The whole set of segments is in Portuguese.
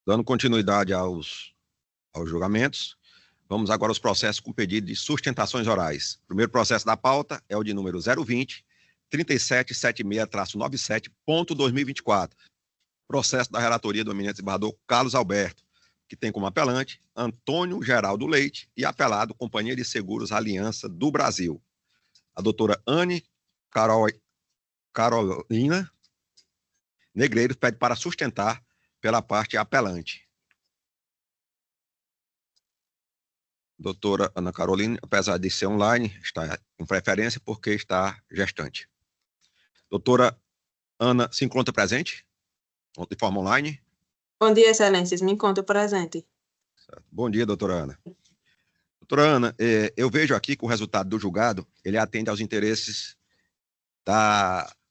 Dando continuidade aos julgamentos, vamos agora aos processos com pedido de sustentações orais. O primeiro processo da pauta é o de número 020 3776-97.2024. Processo da relatoria do eminente desembargador Carlos Alberto, que tem como apelante Antônio Geraldo Leite e apelado Companhia de Seguros Aliança do Brasil. A doutora Anne Carolina Negreiros pede para sustentar pela parte apelante. Doutora Ana Carolina, apesar de ser online, está com preferência porque está gestante. Doutora Ana, se encontra presente? De forma online? Bom dia, excelências. Me encontro presente. Certo. Bom dia, doutora Ana. Doutora Ana, eu vejo aqui que o resultado do julgado, ele atende aos interesses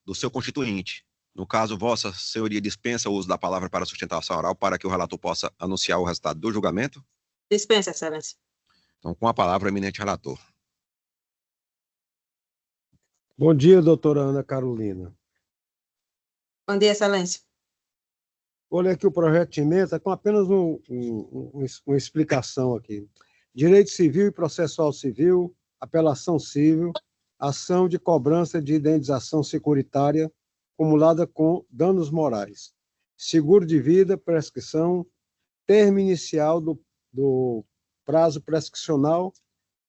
do seu constituinte. No caso, vossa senhoria dispensa o uso da palavra para sustentação oral para que o relator possa anunciar o resultado do julgamento? Dispensa, excelência. Então, com a palavra, o eminente relator. Bom dia, doutora Ana Carolina. Bom dia, excelência. Vou ler aqui o projeto de emenda com apenas uma explicação aqui. Direito civil e processual civil, apelação civil, ação de cobrança de indenização securitária acumulada com danos morais, seguro de vida, prescrição, termo inicial do prazo prescricional,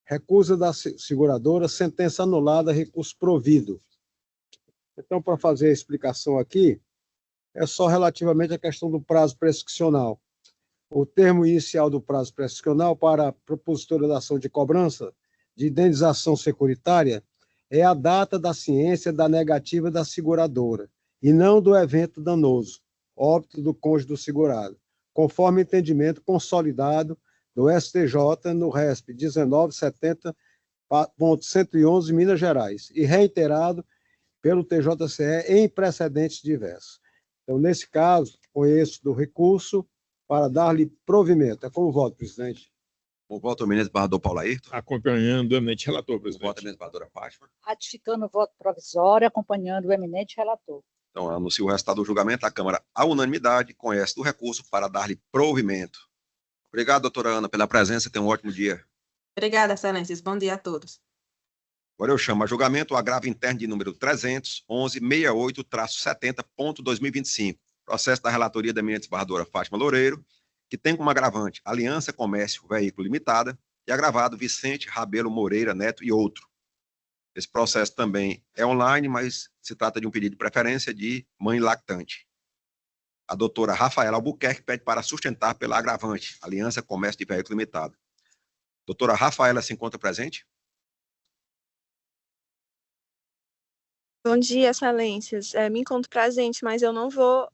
recusa da seguradora, sentença anulada, recurso provido. Então, para fazer a explicação aqui, é só relativamente à questão do prazo prescricional. O termo inicial do prazo prescricional para a propositura da ação de cobrança de indenização securitária é a data da ciência da negativa da seguradora, e não do evento danoso, óbito do cônjuge do segurado, conforme entendimento consolidado do STJ no RESP 1970.111, Minas Gerais, e reiterado pelo TJCE em precedentes diversos. Então, nesse caso, conheço do recurso para dar-lhe provimento. É como voto, presidente. Com voto, o eminente desembargador Paulo Ayrton. Acompanhando o eminente relator, presidente. Com voto, a eminente desembargadora Fátima. Ratificando o voto provisório, acompanhando o eminente relator. Então, anuncio o resultado do julgamento. A Câmara, à unanimidade, conhece do recurso para dar-lhe provimento. Obrigado, doutora Ana, pela presença. Tenha um ótimo dia. Obrigada, excelências. Bom dia a todos. Agora eu chamo a julgamento o agravo interno de número 311-68-70.2025. Processo da relatoria da eminente desembargadora Fátima Loureiro, que tem como agravante Aliança Comércio Veículo Limitada e agravado Vicente Rabelo Moreira Neto e outro. Esse processo também é online, mas se trata de um pedido de preferência de mãe lactante. A doutora Rafaela Albuquerque pede para sustentar pela agravante Aliança Comércio de Veículo Limitado. Doutora Rafaela se encontra presente? Bom dia, excelências. Me encontro presente, mas eu não vou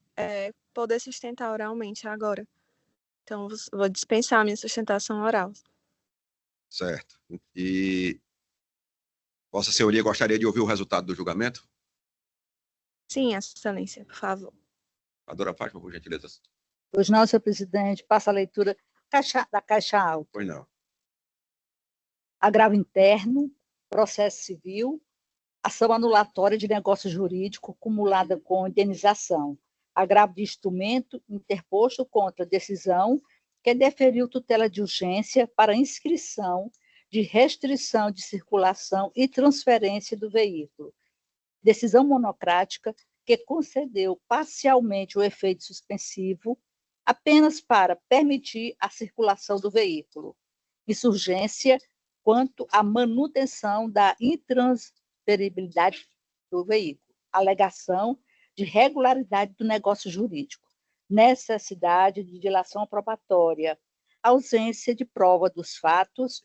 poder sustentar oralmente agora. Então, vou dispensar a minha sustentação oral. Certo. E Vossa Senhoria gostaria de ouvir o resultado do julgamento? Sim, excelência, por favor. Doutora Fátima, por gentileza. Pois não, senhor presidente, passa a leitura da caixa alta. Pois não. Agravo interno, processo civil, ação anulatória de negócio jurídico acumulada com indenização, agravo de instrumento interposto contra decisão que deferiu tutela de urgência para inscrição de restrição de circulação e transferência do veículo, decisão monocrática que concedeu parcialmente o efeito suspensivo apenas para permitir a circulação do veículo, insurgência quanto à manutenção da intransferibilidade do veículo, alegação de regularidade do negócio jurídico, necessidade de dilação probatória, ausência de prova dos fatos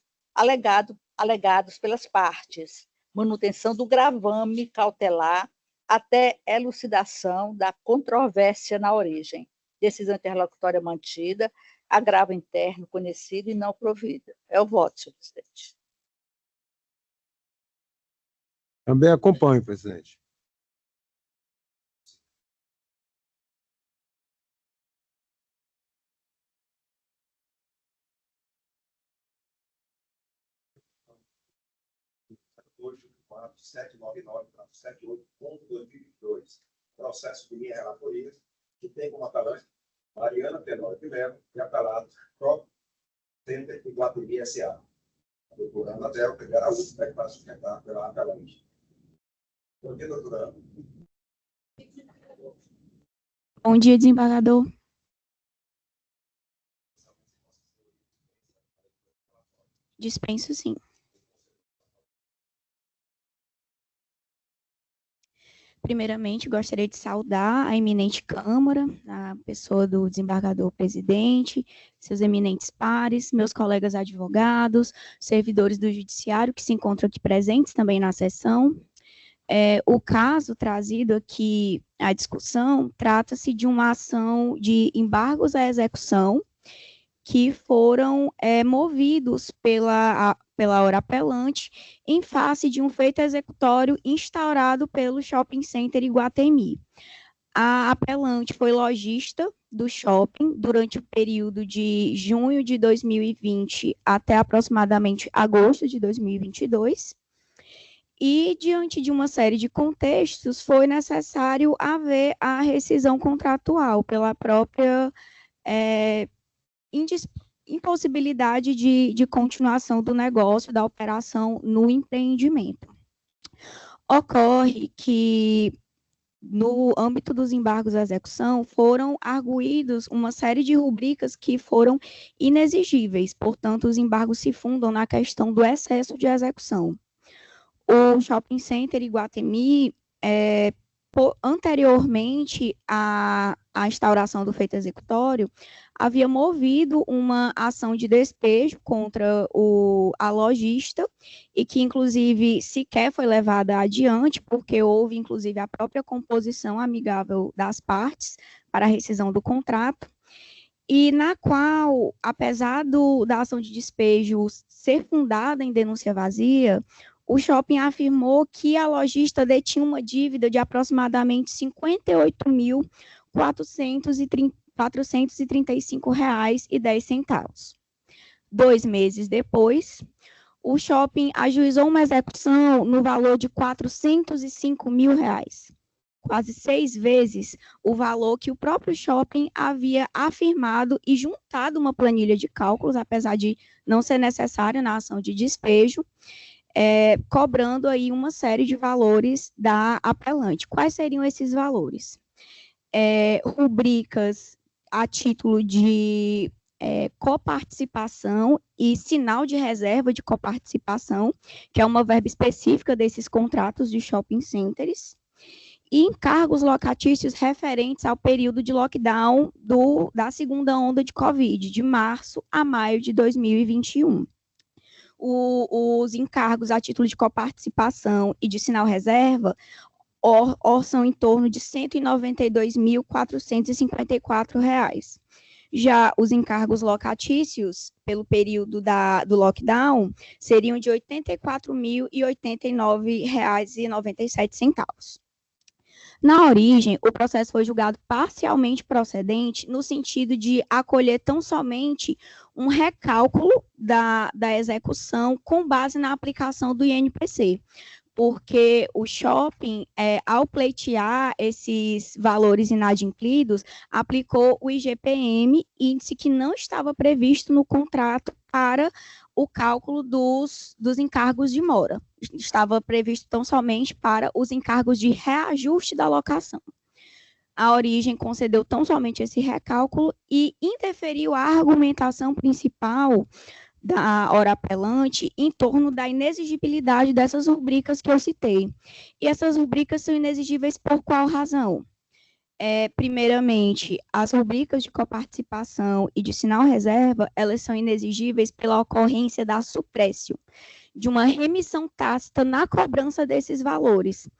alegados pelas partes, manutenção do gravame cautelar até elucidação da controvérsia na origem, decisão interlocutória mantida, agravo interno conhecido e não provido. É o voto, senhor presidente. Também acompanho, presidente. Hoje, 799-78.2022. Processo de minha relatoria, que tem como apelante Mariana Tenório de Mello e apelado Shopping Center Iguatemi S.A. A doutora Ana Zé Oliveira Araújo, que vai sustentar pela apelante. Bom dia, doutora Ana. Bom dia, desembargador. Dispenso, sim. Primeiramente, gostaria de saudar a eminente Câmara, a pessoa do desembargador presidente, seus eminentes pares, meus colegas advogados, servidores do Judiciário que se encontram aqui presentes também na sessão. O caso trazido aqui à discussão trata-se de uma ação de embargos à execução que foram movidos pela hora apelante em face de um feito executório instaurado pelo Shopping Center Iguatemi. A apelante foi lojista do shopping durante o período de junho de 2020 até aproximadamente agosto de 2022, e, diante de uma série de contextos, foi necessário haver a rescisão contratual pela própria impossibilidade de continuação do negócio, da operação no empreendimento. Ocorre que, no âmbito dos embargos à execução, foram arguídos uma série de rubricas que foram inexigíveis, portanto, os embargos se fundam na questão do excesso de execução. O Shopping Center Iguatemi, anteriormente à instauração do feito executório, havia movido uma ação de despejo contra a lojista, e que, inclusive, sequer foi levada adiante, porque houve, inclusive, a própria composição amigável das partes para a rescisão do contrato, e na qual, apesar da ação de despejo ser fundada em denúncia vazia, o shopping afirmou que a lojista detinha uma dívida de aproximadamente R$ 58.435,10. 2 meses depois, o shopping ajuizou uma execução no valor de R$ 405 mil, quase 6 vezes o valor que o próprio shopping havia afirmado e juntado uma planilha de cálculos, apesar de não ser necessário na ação de despejo, cobrando aí uma série de valores da apelante. Quais seriam esses valores? Rubricas a título de coparticipação e sinal de reserva de coparticipação, que é uma verba específica desses contratos de shopping centers, e encargos locatícios referentes ao período de lockdown da segunda onda de Covid, de março a maio de 2021. Os encargos a título de coparticipação e de sinal reserva orçam em torno de R$ 192.454. Já os encargos locatícios, pelo período do lockdown, seriam de R$ 84.089,97. Na origem, o processo foi julgado parcialmente procedente no sentido de acolher tão somente um recálculo da execução com base na aplicação do INPC, porque o shopping, ao pleitear esses valores inadimplidos, aplicou o IGPM, índice que não estava previsto no contrato para o cálculo dos encargos de mora. Estava previsto tão somente para os encargos de reajuste da locação. A origem concedeu tão somente esse recálculo e interferiu a argumentação principal da hora apelante em torno da inexigibilidade dessas rubricas que eu citei. E essas rubricas são inexigíveis por qual razão? Primeiramente, as rubricas de coparticipação e de sinal reserva, elas são inexigíveis pela ocorrência da suprécio, de uma remissão tácita na cobrança desses valores.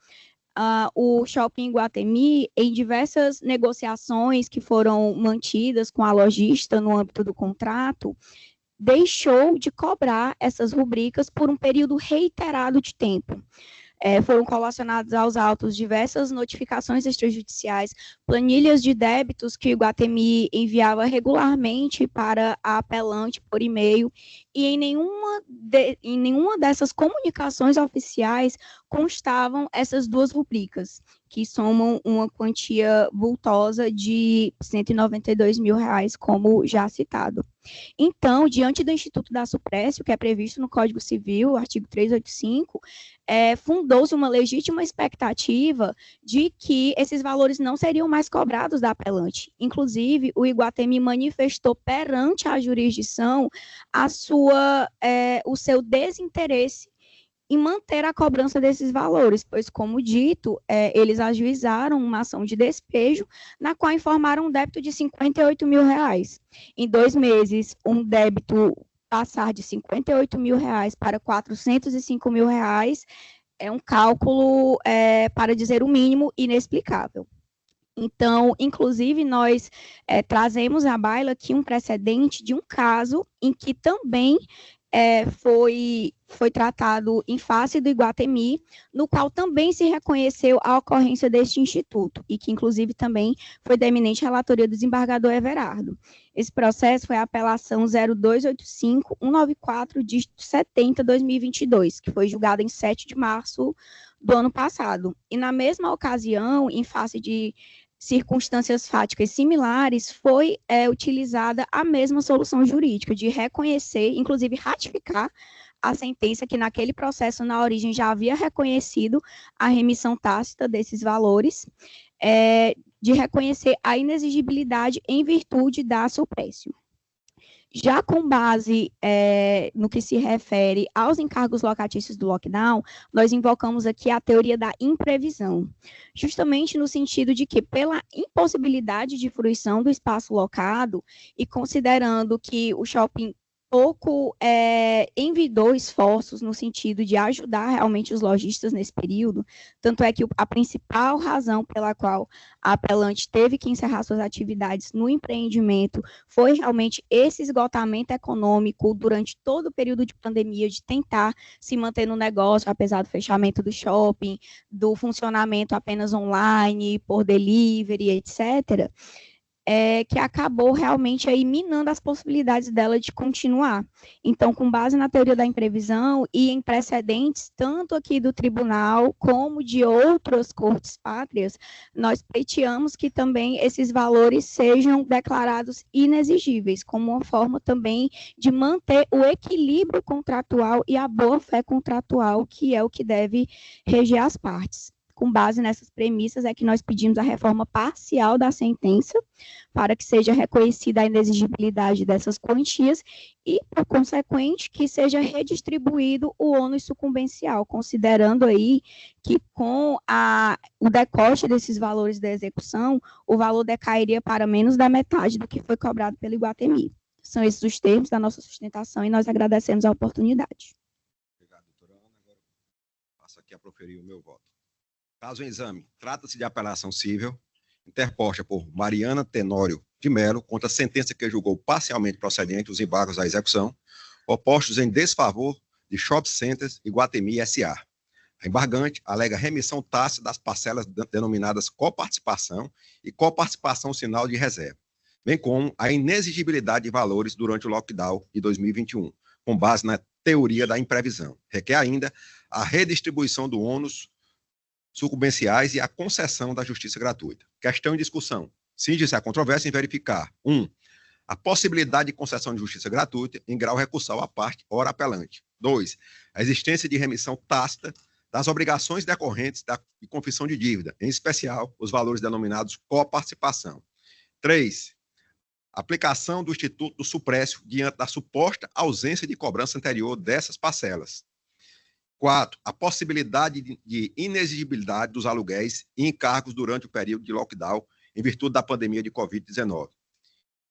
O Shopping Iguatemi, em diversas negociações que foram mantidas com a lojista no âmbito do contrato, deixou de cobrar essas rubricas por um período reiterado de tempo. Foram colacionadas aos autos diversas notificações extrajudiciais, planilhas de débitos que o Iguatemi enviava regularmente para a apelante por e-mail, e em nenhuma dessas comunicações oficiais constavam essas duas rubricas, que somam uma quantia vultosa de R$192 mil, como já citado. Então, diante do Instituto da Suprécio, que é previsto no Código Civil, artigo 385, fundou-se uma legítima expectativa de que esses valores não seriam mais cobrados da apelante. Inclusive, o Iguatemi manifestou perante a jurisdição o seu desinteresse em manter a cobrança desses valores, pois, como dito, eles ajuizaram uma ação de despejo, na qual informaram um débito de R$58 mil. Em 2 meses, um débito passar de R$58 mil para R$405 mil é um cálculo, para dizer o mínimo, inexplicável. Então, inclusive, nós trazemos à baila aqui um precedente de um caso em que também foi tratado em face do Iguatemi, no qual também se reconheceu a ocorrência deste instituto, e que, inclusive, também foi da eminente relatoria do desembargador Everardo. Esse processo foi a apelação 0285-194, dígito 70/2022, que foi julgada em 7 de março do ano passado. E, na mesma ocasião, em face de circunstâncias fáticas similares, foi utilizada a mesma solução jurídica de reconhecer, inclusive ratificar, a sentença que naquele processo, na origem, já havia reconhecido a remissão tácita desses valores, de reconhecer a inexigibilidade em virtude da suprécio. Já com base no que se refere aos encargos locatícios do lockdown, nós invocamos aqui a teoria da imprevisão, justamente no sentido de que, pela impossibilidade de fruição do espaço locado, e considerando que o shopping pouco envidou esforços no sentido de ajudar realmente os lojistas nesse período, tanto é que a principal razão pela qual a apelante teve que encerrar suas atividades no empreendimento foi realmente esse esgotamento econômico durante todo o período de pandemia, de tentar se manter no negócio, apesar do fechamento do shopping, do funcionamento apenas online, por delivery, etc., que acabou realmente aí minando as possibilidades dela de continuar. Então, com base na teoria da imprevisão e em precedentes, tanto aqui do tribunal como de outras cortes pátrias, nós pleiteamos que também esses valores sejam declarados inexigíveis, como uma forma também de manter o equilíbrio contratual e a boa-fé contratual, que é o que deve reger as partes. Com base nessas premissas é que nós pedimos a reforma parcial da sentença, para que seja reconhecida a inexigibilidade dessas quantias e, por consequente, que seja redistribuído o ônus sucumbencial, considerando aí que com o decote desses valores da execução, o valor decairia para menos da metade do que foi cobrado pelo Iguatemi. São esses os termos da nossa sustentação e nós agradecemos a oportunidade. Obrigado, doutora Ana. Agora passo aqui a proferir o meu voto. Caso em exame, trata-se de apelação cível, interposta por Mariana Tenório de Melo, contra a sentença que julgou parcialmente procedente os embargos à execução, opostos em desfavor de Shopping Centers Iguatemi S.A. A embargante alega remissão tácita das parcelas denominadas coparticipação e coparticipação sinal de reserva, bem como a inexigibilidade de valores durante o lockdown de 2021, com base na teoria da imprevisão. Requer ainda a redistribuição do ônus sucumbenciais e a concessão da justiça gratuita. Questão em discussão. Cinge-se a controvérsia em verificar: 1. A possibilidade de concessão de justiça gratuita em grau recursal à parte, ora apelante. 2. A existência de remissão tácita das obrigações decorrentes de confissão de dívida, em especial os valores denominados coparticipação. 3. Aplicação do Instituto do Suprécio diante da suposta ausência de cobrança anterior dessas parcelas. 4. A possibilidade de inexigibilidade dos aluguéis e encargos durante o período de lockdown em virtude da pandemia de Covid-19.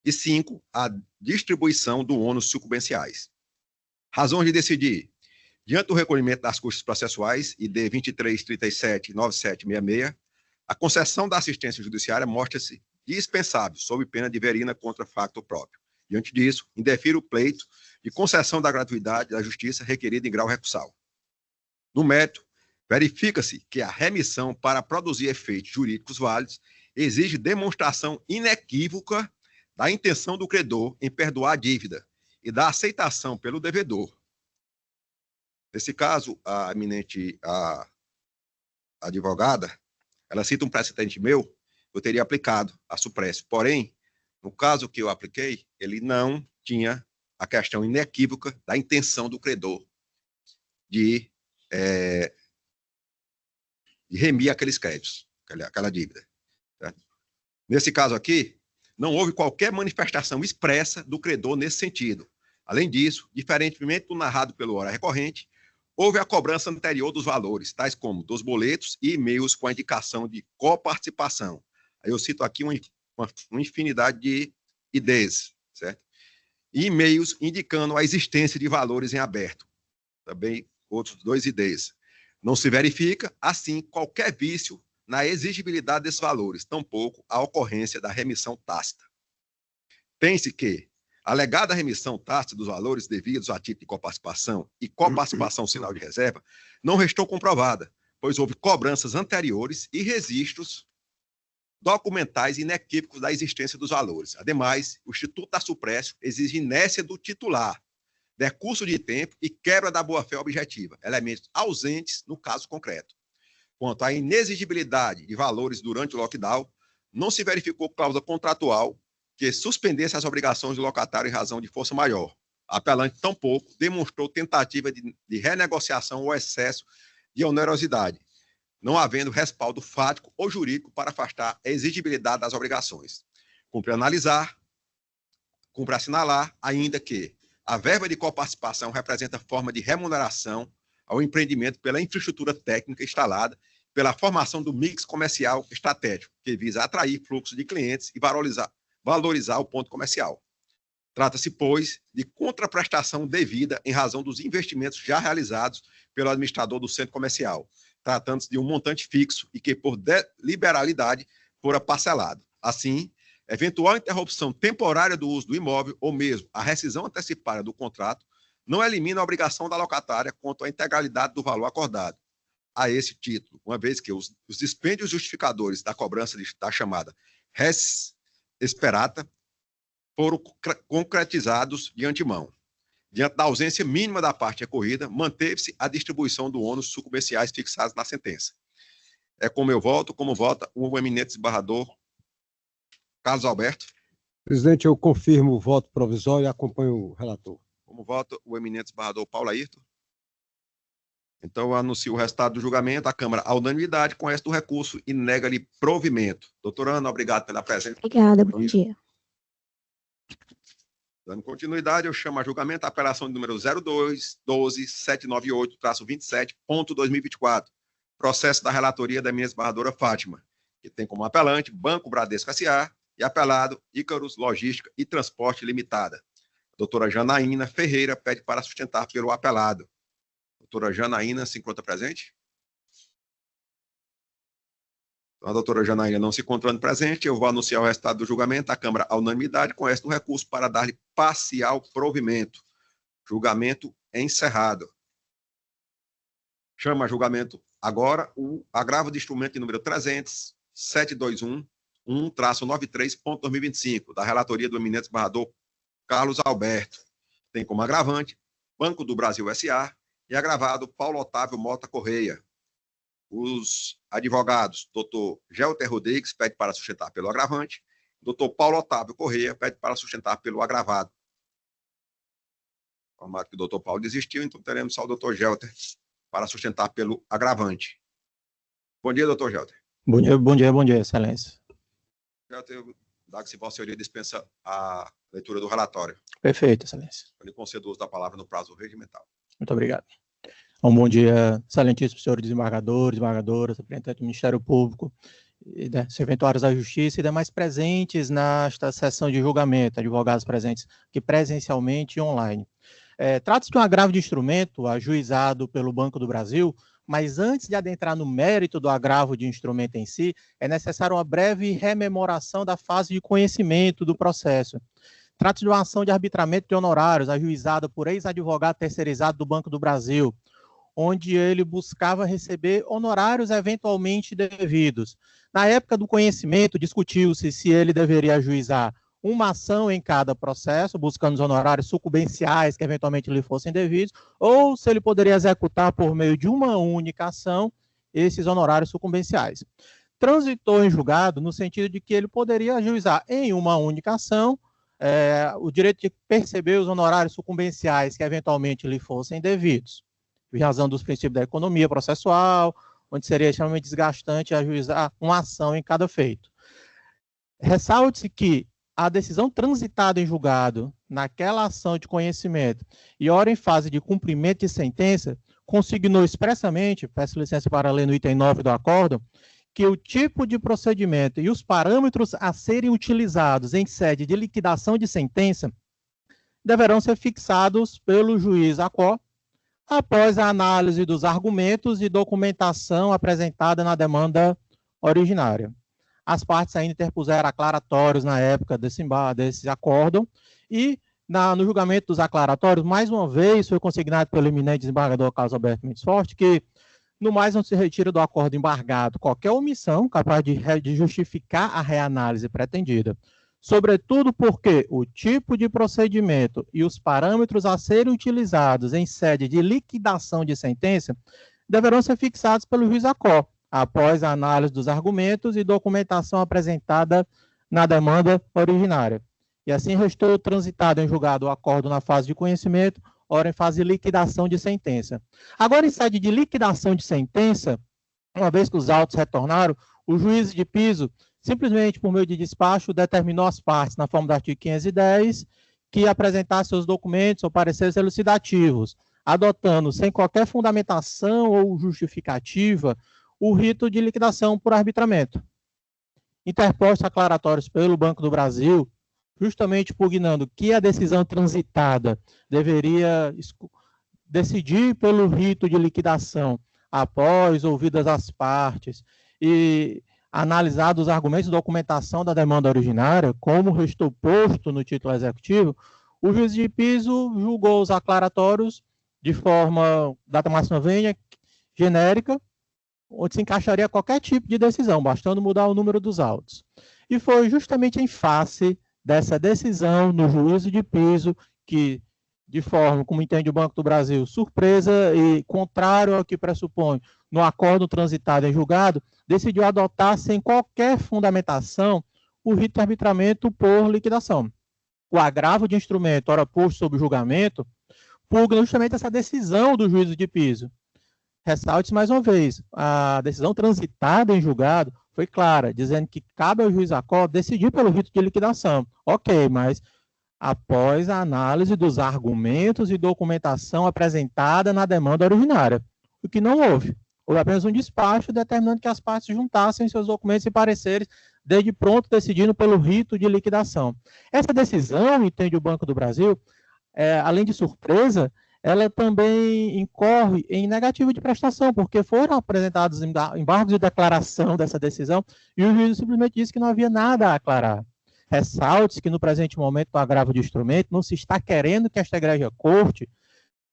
E 5. A distribuição do ônus sucumbenciais. Razões de decidir. Diante do recolhimento das custas processuais, ID 23379766, a concessão da assistência judiciária mostra-se dispensável, sob pena de verina contra facto próprio. Diante disso, indefiro o pleito de concessão da gratuidade da justiça requerida em grau recursal. No mérito, verifica-se que a remissão para produzir efeitos jurídicos válidos exige demonstração inequívoca da intenção do credor em perdoar a dívida e da aceitação pelo devedor. Nesse caso, a eminente advogada, ela cita um precedente meu, eu teria aplicado a suppresso. Porém, no caso que eu apliquei, ele não tinha a questão inequívoca da intenção do credor de remir aqueles créditos, aquela dívida. Certo? Nesse caso aqui, não houve qualquer manifestação expressa do credor nesse sentido. Além disso, diferentemente do narrado pelo ora recorrente, houve a cobrança anterior dos valores, tais como dos boletos e e-mails com a indicação de coparticipação. Aí eu cito aqui uma infinidade de IDs, certo? E e-mails indicando a existência de valores em aberto. Também outros 2 IDs. Não se verifica, assim, qualquer vício na exigibilidade desses valores, tampouco a ocorrência da remissão tácita. Pense que a alegada remissão tácita dos valores devidos a título de coparticipação e coparticipação sinal de reserva não restou comprovada, pois houve cobranças anteriores e registros documentais inequívocos da existência dos valores. Ademais, o Instituto da Supresso exige inércia do titular, decurso de tempo e quebra da boa-fé objetiva, elementos ausentes no caso concreto. Quanto à inexigibilidade de valores durante o lockdown, não se verificou cláusula contratual que suspendesse as obrigações do locatário em razão de força maior. A apelante, tampouco, demonstrou tentativa de renegociação ou excesso de onerosidade, não havendo respaldo fático ou jurídico para afastar a exigibilidade das obrigações. Cumpre assinalar ainda que a verba de coparticipação representa forma de remuneração ao empreendimento pela infraestrutura técnica instalada, pela formação do mix comercial estratégico, que visa atrair fluxo de clientes e valorizar o ponto comercial. Trata-se, pois, de contraprestação devida em razão dos investimentos já realizados pelo administrador do centro comercial, tratando-se de um montante fixo e que, por liberalidade, fora parcelado. Assim, eventual interrupção temporária do uso do imóvel ou mesmo a rescisão antecipada do contrato não elimina a obrigação da locatária quanto à integralidade do valor acordado. A esse título, uma vez que os dispêndios justificadores da cobrança da chamada res esperata foram concretizados de antemão. Diante da ausência mínima da parte recorrida, manteve-se a distribuição do ônus sucumbenciais fixados na sentença. É como eu voto, como vota o eminente desembargador Carlos Alberto. Presidente, eu confirmo o voto provisório e acompanho o relator. Como vota o eminente desembargador Paulo Ayrton. Então, eu anuncio o resultado do julgamento. A Câmara, à unanimidade, conhece do recurso e nega-lhe provimento. Doutora Ana, obrigado pela presença. Obrigada, bom dia. Dando continuidade, eu chamo a julgamento a apelação de número 02-12-798-27.2024, processo da relatoria da eminente desembargadora Fátima, que tem como apelante Banco Bradesco S.A. e apelado Ícaros Logística e Transporte Limitada. A doutora Janaína Ferreira pede para sustentar pelo apelado. Doutora Janaína se encontra presente? Então, a doutora Janaína não se encontrando presente, eu vou anunciar o resultado do julgamento. A Câmara, à unanimidade, conhece do recurso para dar-lhe parcial provimento. Julgamento encerrado. Chama a julgamento agora o agravo de instrumento de número 300.721-1-93.2025, da relatoria do eminente desembargador Carlos Alberto. Tem como agravante Banco do Brasil S.A. e agravado Paulo Otávio Mota Correia. Os advogados, doutor Gelter Rodrigues, pede para sustentar pelo agravante, doutor Paulo Otávio Correia pede para sustentar pelo agravado. Informado que o doutor Paulo desistiu, então teremos só o doutor Gelter para sustentar pelo agravante. Bom dia, doutor Gelter. Bom dia, excelência. Gelter, dado que Vossa Senhoria dispensa a leitura do relatório. Perfeito, excelência. Eu lhe concedo o uso da palavra no prazo regimental. Muito obrigado. Um bom dia, excelentíssimo senhor desembargador, desembargadoras, representante do Ministério Público, serventuários da Justiça e demais presentes nesta sessão de julgamento, advogados presentes aqui presencialmente e online. Trata-se de um agravo de instrumento ajuizado pelo Banco do Brasil, mas antes de adentrar no mérito do agravo de instrumento em si, é necessário uma breve rememoração da fase de conhecimento do processo. Trata-se de uma ação de arbitramento de honorários ajuizada por ex-advogado terceirizado do Banco do Brasil, onde ele buscava receber honorários eventualmente devidos. Na época do conhecimento, discutiu-se se ele deveria ajuizar uma ação em cada processo, buscando os honorários sucumbenciais que eventualmente lhe fossem devidos, ou se ele poderia executar por meio de uma única ação esses honorários sucumbenciais. Transitou em julgado no sentido de que ele poderia ajuizar em uma única ação o direito de perceber os honorários sucumbenciais que eventualmente lhe fossem devidos, em razão dos princípios da economia processual, onde seria extremamente desgastante ajuizar uma ação em cada feito. Ressalte-se que a decisão transitada em julgado naquela ação de conhecimento e ora em fase de cumprimento de sentença, consignou expressamente, peço licença para ler no item 9 do acórdão, que o tipo de procedimento e os parâmetros a serem utilizados em sede de liquidação de sentença deverão ser fixados pelo juiz ACO após a análise dos argumentos e documentação apresentada na demanda originária. As partes ainda interpuseram aclaratórios na época desse acórdão e no julgamento dos aclaratórios, mais uma vez, foi consignado pelo eminente desembargador Carlos Alberto Mendes Forte que, no mais, não se retira do acordo embargado qualquer omissão capaz de justificar a reanálise pretendida, sobretudo porque o tipo de procedimento e os parâmetros a serem utilizados em sede de liquidação de sentença deverão ser fixados pelo juiz ACO, após a análise dos argumentos e documentação apresentada na demanda originária. E assim restou transitado em julgado o acordo na fase de conhecimento, ora em fase de liquidação de sentença. Agora, em sede de liquidação de sentença, uma vez que os autos retornaram, o juiz de piso, simplesmente por meio de despacho, determinou às partes, na forma do artigo 510, que apresentassem seus documentos ou pareceres elucidativos, adotando, sem qualquer fundamentação ou justificativa, o rito de liquidação por arbitramento. Interpostos aclaratórios pelo Banco do Brasil, justamente pugnando que a decisão transitada deveria decidir pelo rito de liquidação após ouvidas as partes e analisados os argumentos e documentação da demanda originária, como restou posto no título executivo, o juiz de piso julgou os aclaratórios de forma, data máxima vênia, genérica, onde se encaixaria qualquer tipo de decisão, bastando mudar o número dos autos. E foi justamente em face dessa decisão no juízo de piso que, de forma como entende o Banco do Brasil, surpresa e contrário ao que pressupõe no acordo transitado em julgado, decidiu adotar sem qualquer fundamentação o rito de arbitramento por liquidação. O agravo de instrumento, ora posto sob julgamento, pugna justamente essa decisão do juízo de piso. Ressalte mais uma vez, a decisão transitada em julgado foi clara, dizendo que cabe ao juiz ACO decidir pelo rito de liquidação. Ok, mas após a análise dos argumentos e documentação apresentada na demanda originária, o que não houve. Houve apenas um despacho determinando que as partes juntassem seus documentos e pareceres, desde pronto decidindo pelo rito de liquidação. Essa decisão, entende o Banco do Brasil, além de surpresa, ela também incorre em negativa de prestação, porque foram apresentados embargos de declaração dessa decisão e o juiz simplesmente disse que não havia nada a aclarar. Ressalte-se que no presente momento do agravo de instrumento não se está querendo que esta egrégia corte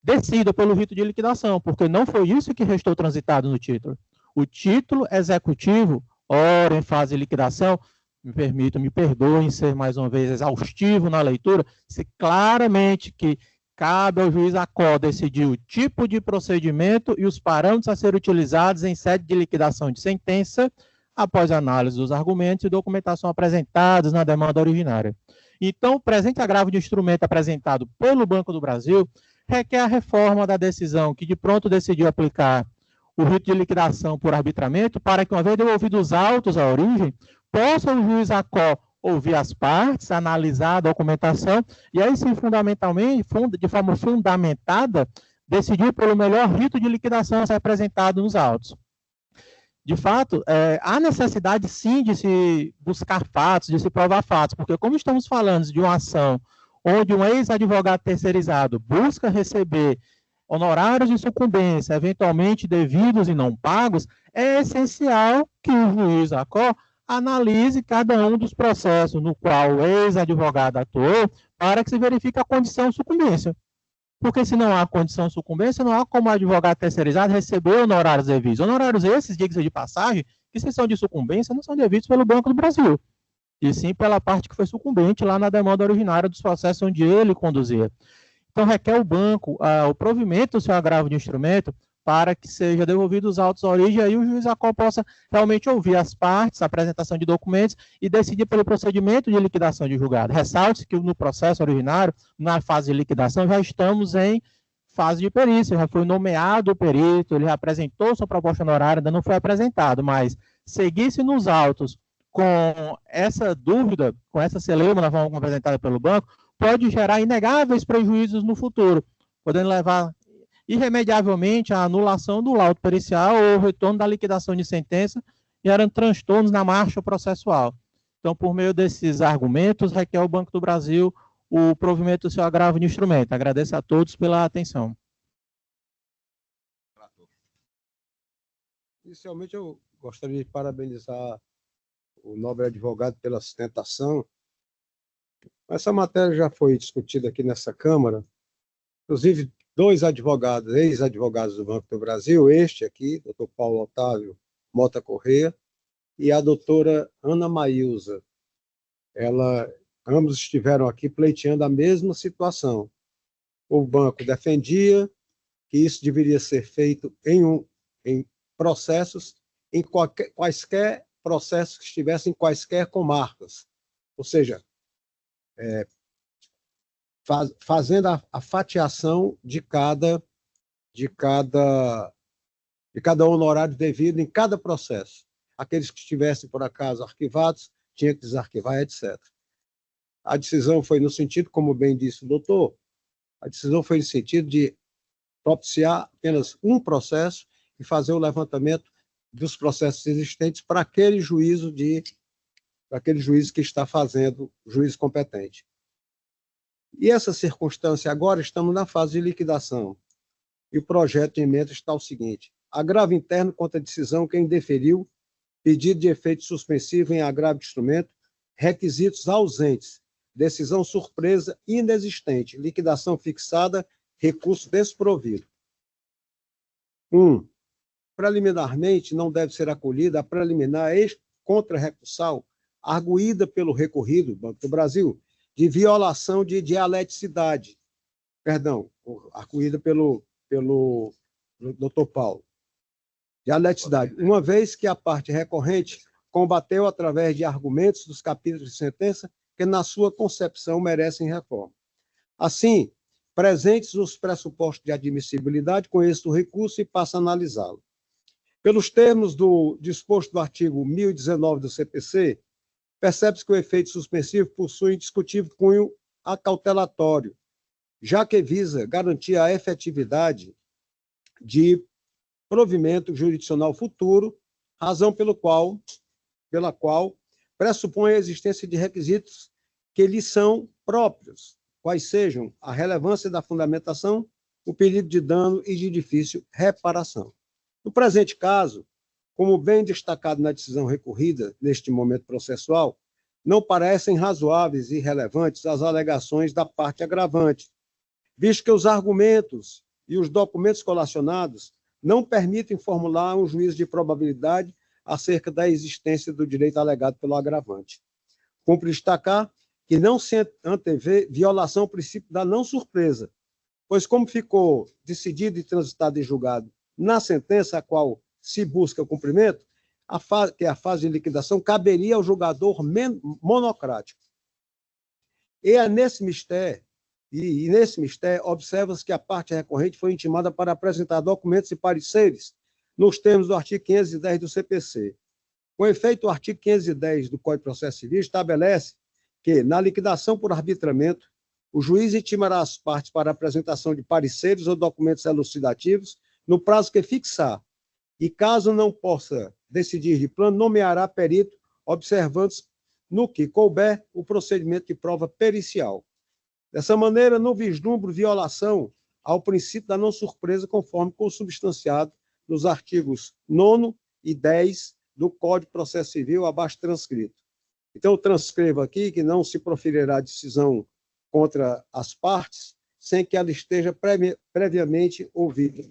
decida pelo rito de liquidação, porque não foi isso que restou transitado no título. O título executivo, ora em fase de liquidação, me perdoem ser mais uma vez exaustivo na leitura, se claramente que cabe ao juiz ACO decidir o tipo de procedimento e os parâmetros a serem utilizados em sede de liquidação de sentença, após análise dos argumentos e documentação apresentados na demanda originária. Então, o presente agravo de instrumento apresentado pelo Banco do Brasil requer a reforma da decisão que de pronto decidiu aplicar o rito de liquidação por arbitramento para que, uma vez devolvidos os autos à origem, possa o juiz ACO ouvir as partes, analisar a documentação e aí sim, fundamentalmente, de forma fundamentada, decidir pelo melhor rito de liquidação a ser apresentado nos autos. De fato, há necessidade sim de se buscar fatos, de se provar fatos, porque como estamos falando de uma ação onde um ex-advogado terceirizado busca receber honorários de sucumbência, eventualmente devidos e não pagos, é essencial que o juiz ACO analise cada um dos processos no qual o ex-advogado atuou para que se verifique a condição de sucumbência. Porque se não há condição de sucumbência, não há como o advogado terceirizado receber honorários devidos. Honorários esses, diga-se de passagem, que se são de sucumbência, não são devidos pelo Banco do Brasil. e sim pela parte que foi sucumbente lá na demanda originária dos processos onde ele conduzia. Então, requer o banco o provimento do seu agravo de instrumento para que seja devolvido os autos à origem, e aí o juiz ACOL possa realmente ouvir as partes, a apresentação de documentos e decidir pelo procedimento de liquidação de julgado. Ressalte que no processo originário, na fase de liquidação, já estamos em fase de perícia, já foi nomeado o perito, ele já apresentou sua proposta honorária, ainda não foi apresentado, mas seguir-se nos autos com essa dúvida, com essa celeuma na forma apresentada pelo banco, pode gerar inegáveis prejuízos no futuro, podendo levar irremediavelmente à anulação do laudo pericial ou retorno da liquidação de sentença, gerando transtornos na marcha processual. Então, por meio desses argumentos, requer ao Banco do Brasil o provimento do seu agravo de instrumento. Agradeço a todos pela atenção. Inicialmente, eu gostaria de parabenizar o nobre advogado pela sustentação. Essa matéria já foi discutida aqui nessa Câmara, inclusive dois advogados, ex-advogados do Banco do Brasil, este aqui, doutor Paulo Otávio Mota Corrêa, e a doutora Ana Maílza. Ambos estiveram aqui pleiteando a mesma situação. O banco defendia que isso deveria ser feito em processos, em quaisquer processos que estivessem em quaisquer comarcas, ou seja, fazendo a fatiação de cada honorário devido em cada processo. Aqueles que estivessem, por acaso, arquivados, tinham que desarquivar, etc. A decisão foi no sentido, como bem disse o doutor, a decisão foi no sentido de propiciar apenas um processo e fazer o levantamento dos processos existentes para aquele juízo que está fazendo, juízo competente. E essa circunstância agora, estamos na fase de liquidação. E o projeto de emenda está o seguinte: agravo interno contra a decisão quem deferiu pedido de efeito suspensivo em agravo de instrumento, requisitos ausentes, decisão surpresa inexistente, liquidação fixada, recurso desprovido. 1. Preliminarmente, não deve ser acolhida a preliminar contra-recursal arguída pelo recorrido, Banco do Brasil, de violação de dialeticidade. Perdão, arguída pelo doutor Paulo. Dialeticidade. Uma vez que a parte recorrente combateu através de argumentos dos capítulos de sentença que, na sua concepção, merecem reforma. Assim, presentes os pressupostos de admissibilidade, conheço o recurso e passo a analisá-lo. Pelos termos do disposto do artigo 1019 do CPC, percebe-se que o efeito suspensivo possui indiscutível cunho acautelatório, já que visa garantir a efetividade de provimento jurisdicional futuro, razão pela qual pressupõe a existência de requisitos que lhes são próprios, quais sejam a relevância da fundamentação, o pedido de dano e de difícil reparação. No presente caso, como bem destacado na decisão recorrida neste momento processual, não parecem razoáveis e relevantes as alegações da parte agravante, visto que os argumentos e os documentos colacionados não permitem formular um juízo de probabilidade acerca da existência do direito alegado pelo agravante. Cumpre destacar que não se antevê violação ao princípio da não surpresa, pois como ficou decidido e transitado e julgado na sentença a qual se busca o cumprimento, que é a fase de liquidação, caberia ao julgador monocrático. E é nesse mistério, observa-se que a parte recorrente foi intimada para apresentar documentos e pareceres nos termos do artigo 510 do CPC. Com efeito, o artigo 510 do Código de Processo Civil estabelece que, na liquidação por arbitramento, o juiz intimará as partes para a apresentação de pareceres ou documentos elucidativos no prazo que fixar, e caso não possa decidir de plano, nomeará perito, observando-se no que couber o procedimento de prova pericial. Dessa maneira, não vislumbro violação ao princípio da não surpresa, conforme consubstanciado nos artigos 9º e 10 do Código de Processo Civil, abaixo transcrito. Então, eu transcrevo aqui que não se proferirá decisão contra as partes sem que ela esteja previamente ouvida.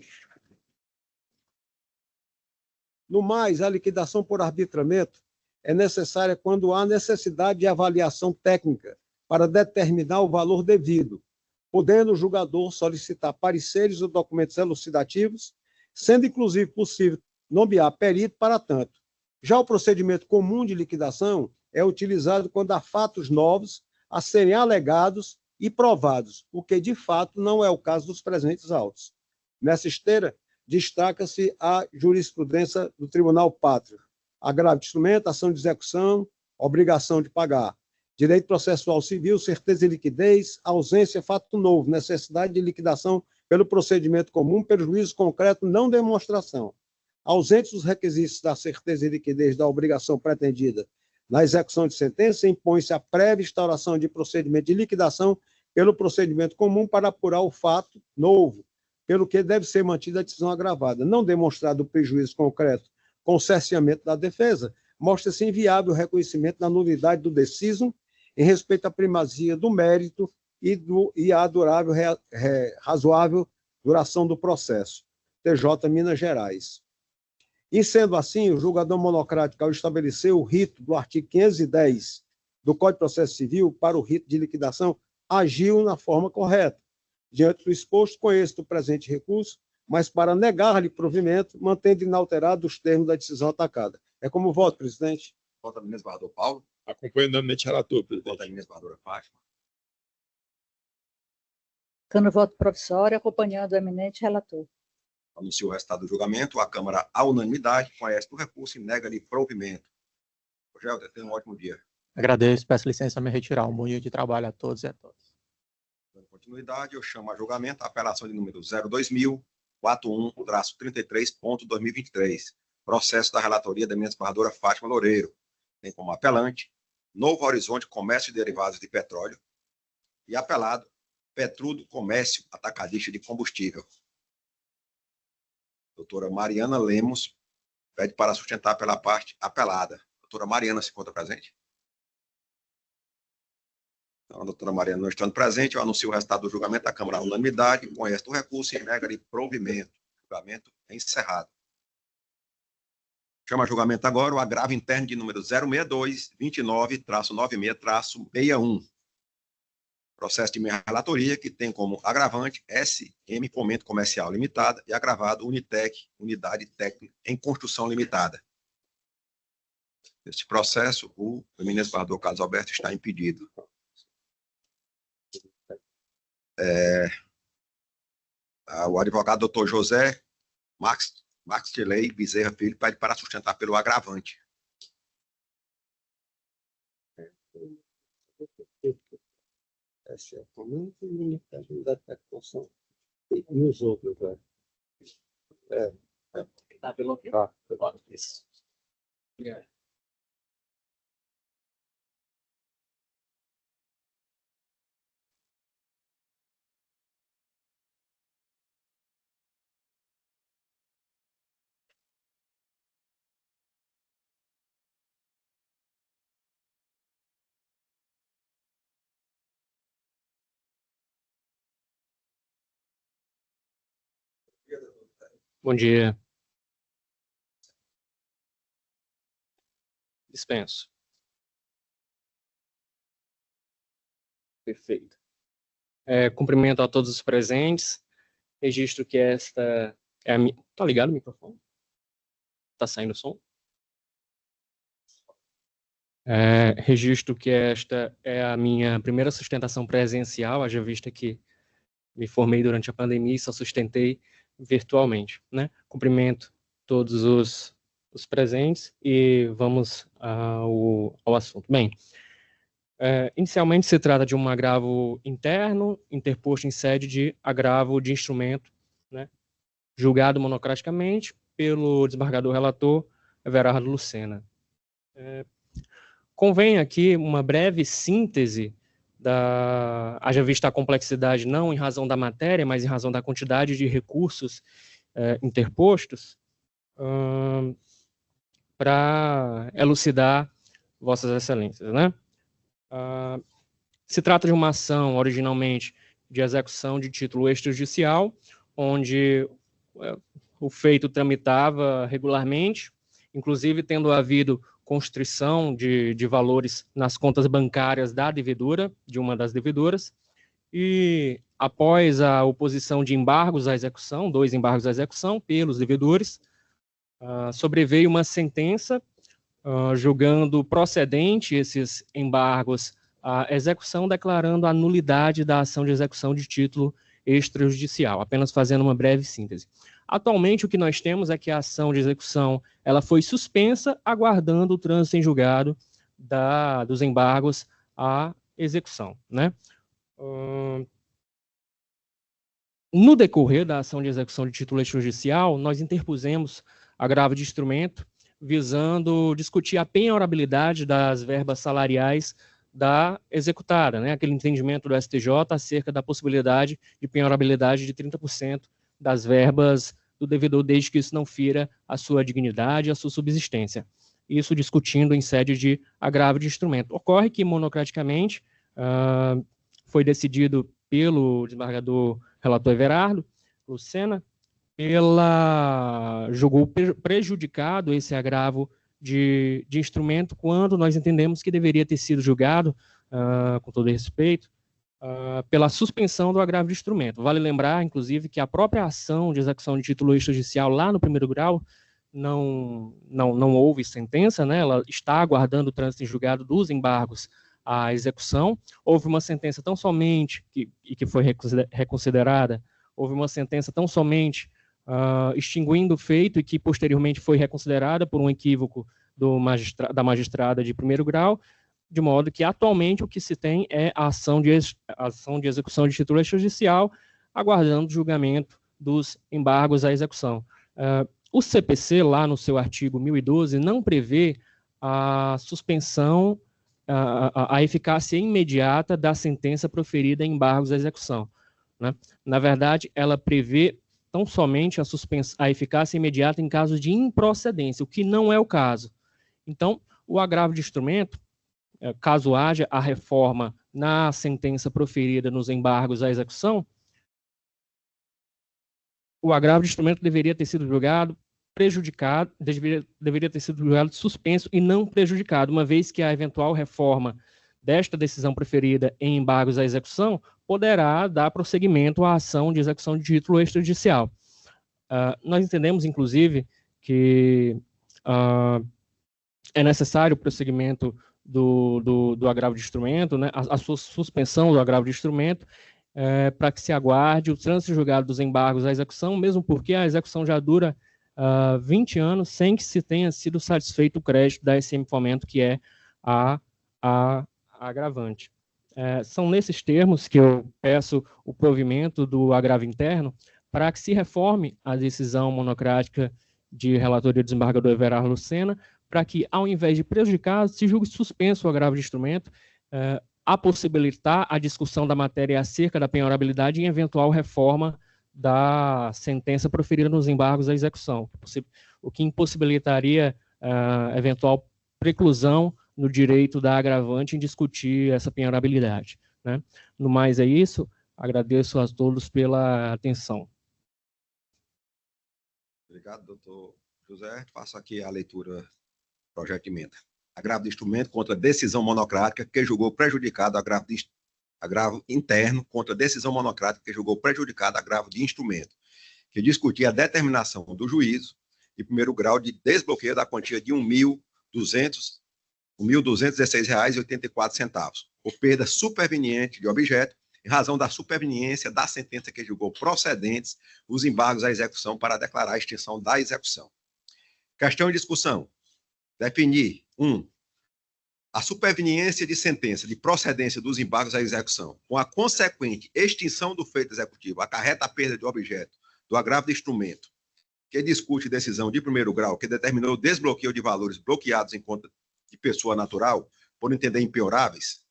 No mais, a liquidação por arbitramento é necessária quando há necessidade de avaliação técnica para determinar o valor devido, podendo o julgador solicitar pareceres ou documentos elucidativos, sendo inclusive possível nomear perito para tanto. Já o procedimento comum de liquidação é utilizado quando há fatos novos a serem alegados e provados, o que de fato não é o caso dos presentes autos. Nessa esteira, destaca-se a jurisprudência do Tribunal Pátrio, agravo de instrumento, ação de execução, obrigação de pagar, direito processual civil, certeza de liquidez, ausência, fato novo, necessidade de liquidação pelo procedimento comum, prejuízo concreto, não demonstração. Ausentes os requisitos da certeza de liquidez da obrigação pretendida na execução de sentença, impõe-se a prévia instauração de procedimento de liquidação pelo procedimento comum para apurar o fato novo, pelo que deve ser mantida a decisão agravada. Não demonstrado o prejuízo concreto com o cerceamento da defesa, mostra-se inviável o reconhecimento da nulidade do decisum em respeito à primazia do mérito e à razoável duração do processo. TJ Minas Gerais. E sendo assim, o julgador monocrático, ao estabelecer o rito do artigo 510 do Código de Processo Civil para o rito de liquidação, agiu na forma correta. Diante do exposto, conheço o presente recurso, mas para negar-lhe provimento, mantendo inalterado os termos da decisão atacada. É como voto, presidente. Voto da ministra Barrador Paulo. Acompanhando o eminente relator, presidente. Voto da ministra Barradora Fátima. Cano voto provisório, acompanhando o eminente relator. Anuncio o resultado do julgamento. A Câmara, à unanimidade, conhece o recurso e nega-lhe provimento. Rogério, tenha um ótimo dia. Agradeço, peço licença a me retirar. Um bom dia de trabalho a todos e a todas. Dando continuidade, eu chamo a julgamento a apelação de número 02041-33.2023, processo da relatoria da eminente Barradora Fátima Loureiro. Tem como apelante Novo Horizonte Comércio de Derivados de Petróleo e apelado Petrudo Comércio Atacadista de Combustível. Doutora Mariana Lemos pede para sustentar pela parte apelada. Doutora Mariana se encontra presente? Então, a doutora Mariana não estando presente, eu anuncio o resultado do julgamento da Câmara à unanimidade, conhece o recurso e nega-lhe provimento. Julgamento é encerrado. Chama a julgamento agora o agravo interno de número 062-29-96-61. Processo de minha relatoria, que tem como agravante SM Fomento Comercial Limitada e agravado Unitec, Unidade Técnica em Construção Limitada. Neste processo, o eminente Barrador Carlos Alberto está impedido. O advogado doutor José Max Tilei Bezerra Filho pede para sustentar pelo agravante. E os outros, velho? Tá pelo quê? Tá. Isso. Bom dia. Dispenso. Perfeito. Cumprimento a todos os presentes. Registro que esta é a minha... Tá ligado o microfone? Tá saindo o som? Registro que esta é a minha primeira sustentação presencial, haja vista que me formei durante a pandemia e só sustentei virtualmente, né? Cumprimento todos os presentes e vamos ao assunto. Bem, inicialmente se trata de um agravo interno interposto em sede de agravo de instrumento, né? Julgado monocraticamente pelo desembargador relator Everardo Lucena. Convém aqui uma breve síntese haja vista a complexidade não em razão da matéria, mas em razão da quantidade de recursos interpostos, para elucidar Vossas Excelências, né? Se trata de uma ação, originalmente, de execução de título extrajudicial, onde o feito tramitava regularmente, inclusive tendo havido constrição de valores nas contas bancárias da devedora, de uma das devedoras, e após a oposição de embargos à execução, 2 embargos à execução pelos devedores, sobreveio uma sentença julgando procedente esses embargos à execução, declarando a nulidade da ação de execução de título extrajudicial, apenas fazendo uma breve síntese. Atualmente, o que nós temos é que a ação de execução ela foi suspensa, aguardando o trânsito em julgado dos embargos à execução, né? No decorrer da ação de execução de título extrajudicial, nós interpusemos agravo de instrumento, visando discutir a penhorabilidade das verbas salariais da executada, né? Aquele entendimento do STJ acerca da possibilidade de penhorabilidade de 30% das verbas do devedor, desde que isso não fira a sua dignidade e a sua subsistência. Isso discutindo em sede de agravo de instrumento. Ocorre que, monocraticamente, foi decidido pelo desembargador relator Everardo Lucena, julgou prejudicado esse agravo de instrumento, quando nós entendemos que deveria ter sido julgado, com todo respeito, pela suspensão do agravo de instrumento. Vale lembrar, inclusive, que a própria ação de execução de título extrajudicial lá no primeiro grau não houve sentença, né? Ela está aguardando o trânsito em julgado dos embargos à execução. Houve uma sentença tão somente, que foi reconsiderada, houve uma sentença tão somente extinguindo o feito e que posteriormente foi reconsiderada por um equívoco da magistrada de primeiro grau, de modo que atualmente o que se tem é a ação de execução de título extrajudicial, aguardando o julgamento dos embargos à execução. O CPC, lá no seu artigo 1012, não prevê a suspensão, a eficácia imediata da sentença proferida em embargos à execução, né? Na verdade, ela prevê tão somente a eficácia imediata em caso de improcedência, o que não é o caso. Então, o agravo de instrumento, caso haja a reforma na sentença proferida nos embargos à execução, o agravo de instrumento deveria ter sido julgado prejudicado, deveria ter sido julgado suspenso e não prejudicado, uma vez que a eventual reforma desta decisão proferida em embargos à execução poderá dar prosseguimento à ação de execução de título extrajudicial. Nós entendemos, inclusive, que é necessário o prosseguimento do agravo de instrumento, né, a sua suspensão do agravo de instrumento, para que se aguarde o trânsito julgado dos embargos à execução, mesmo porque a execução já dura 20 anos sem que se tenha sido satisfeito o crédito da SM Fomento, que é a agravante. São nesses termos que eu peço o provimento do agravo interno para que se reforme a decisão monocrática de relatoria do desembargador Everardo Lucena, para que, ao invés de prejudicar, se julgue suspenso o agravo de instrumento, a possibilitar a discussão da matéria acerca da penhorabilidade em eventual reforma da sentença proferida nos embargos à execução, o que impossibilitaria eventual preclusão no direito da agravante em discutir essa penhorabilidade, né? No mais é isso, agradeço a todos pela atenção. Obrigado, doutor José. Faço aqui a leitura do projeto de emenda. Agravo de instrumento contra decisão monocrática que julgou prejudicado agravo interno contra decisão monocrática que julgou prejudicado agravo de instrumento, que discutia a determinação do juízo de primeiro grau de desbloqueio da quantia de R$ 1.216,84, por perda superveniente de objeto, em razão da superveniência da sentença que julgou procedentes os embargos à execução para declarar a extinção da execução. Questão em discussão. Definir, 1. A superveniência de sentença de procedência dos embargos à execução, com a consequente extinção do feito executivo, acarreta a perda de objeto do agravo de instrumento, que discute decisão de primeiro grau que determinou o desbloqueio de valores bloqueados em conta de pessoa natural, por entender impenhoráveis.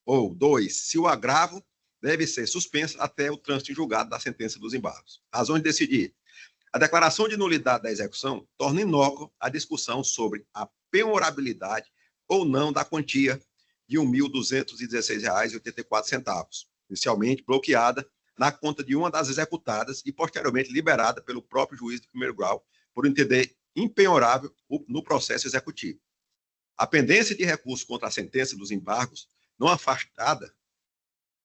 Ou 2, se o agravo deve ser suspenso até o trânsito em julgado da sentença dos embargos. Razões de decidir. A declaração de nulidade da execução torna inócua a discussão sobre a penhorabilidade ou não da quantia de R$ 1.216,84, inicialmente bloqueada na conta de uma das executadas e posteriormente liberada pelo próprio juiz de primeiro grau, por entender impenhorável no processo executivo. A pendência de recurso contra a sentença dos embargos não afastada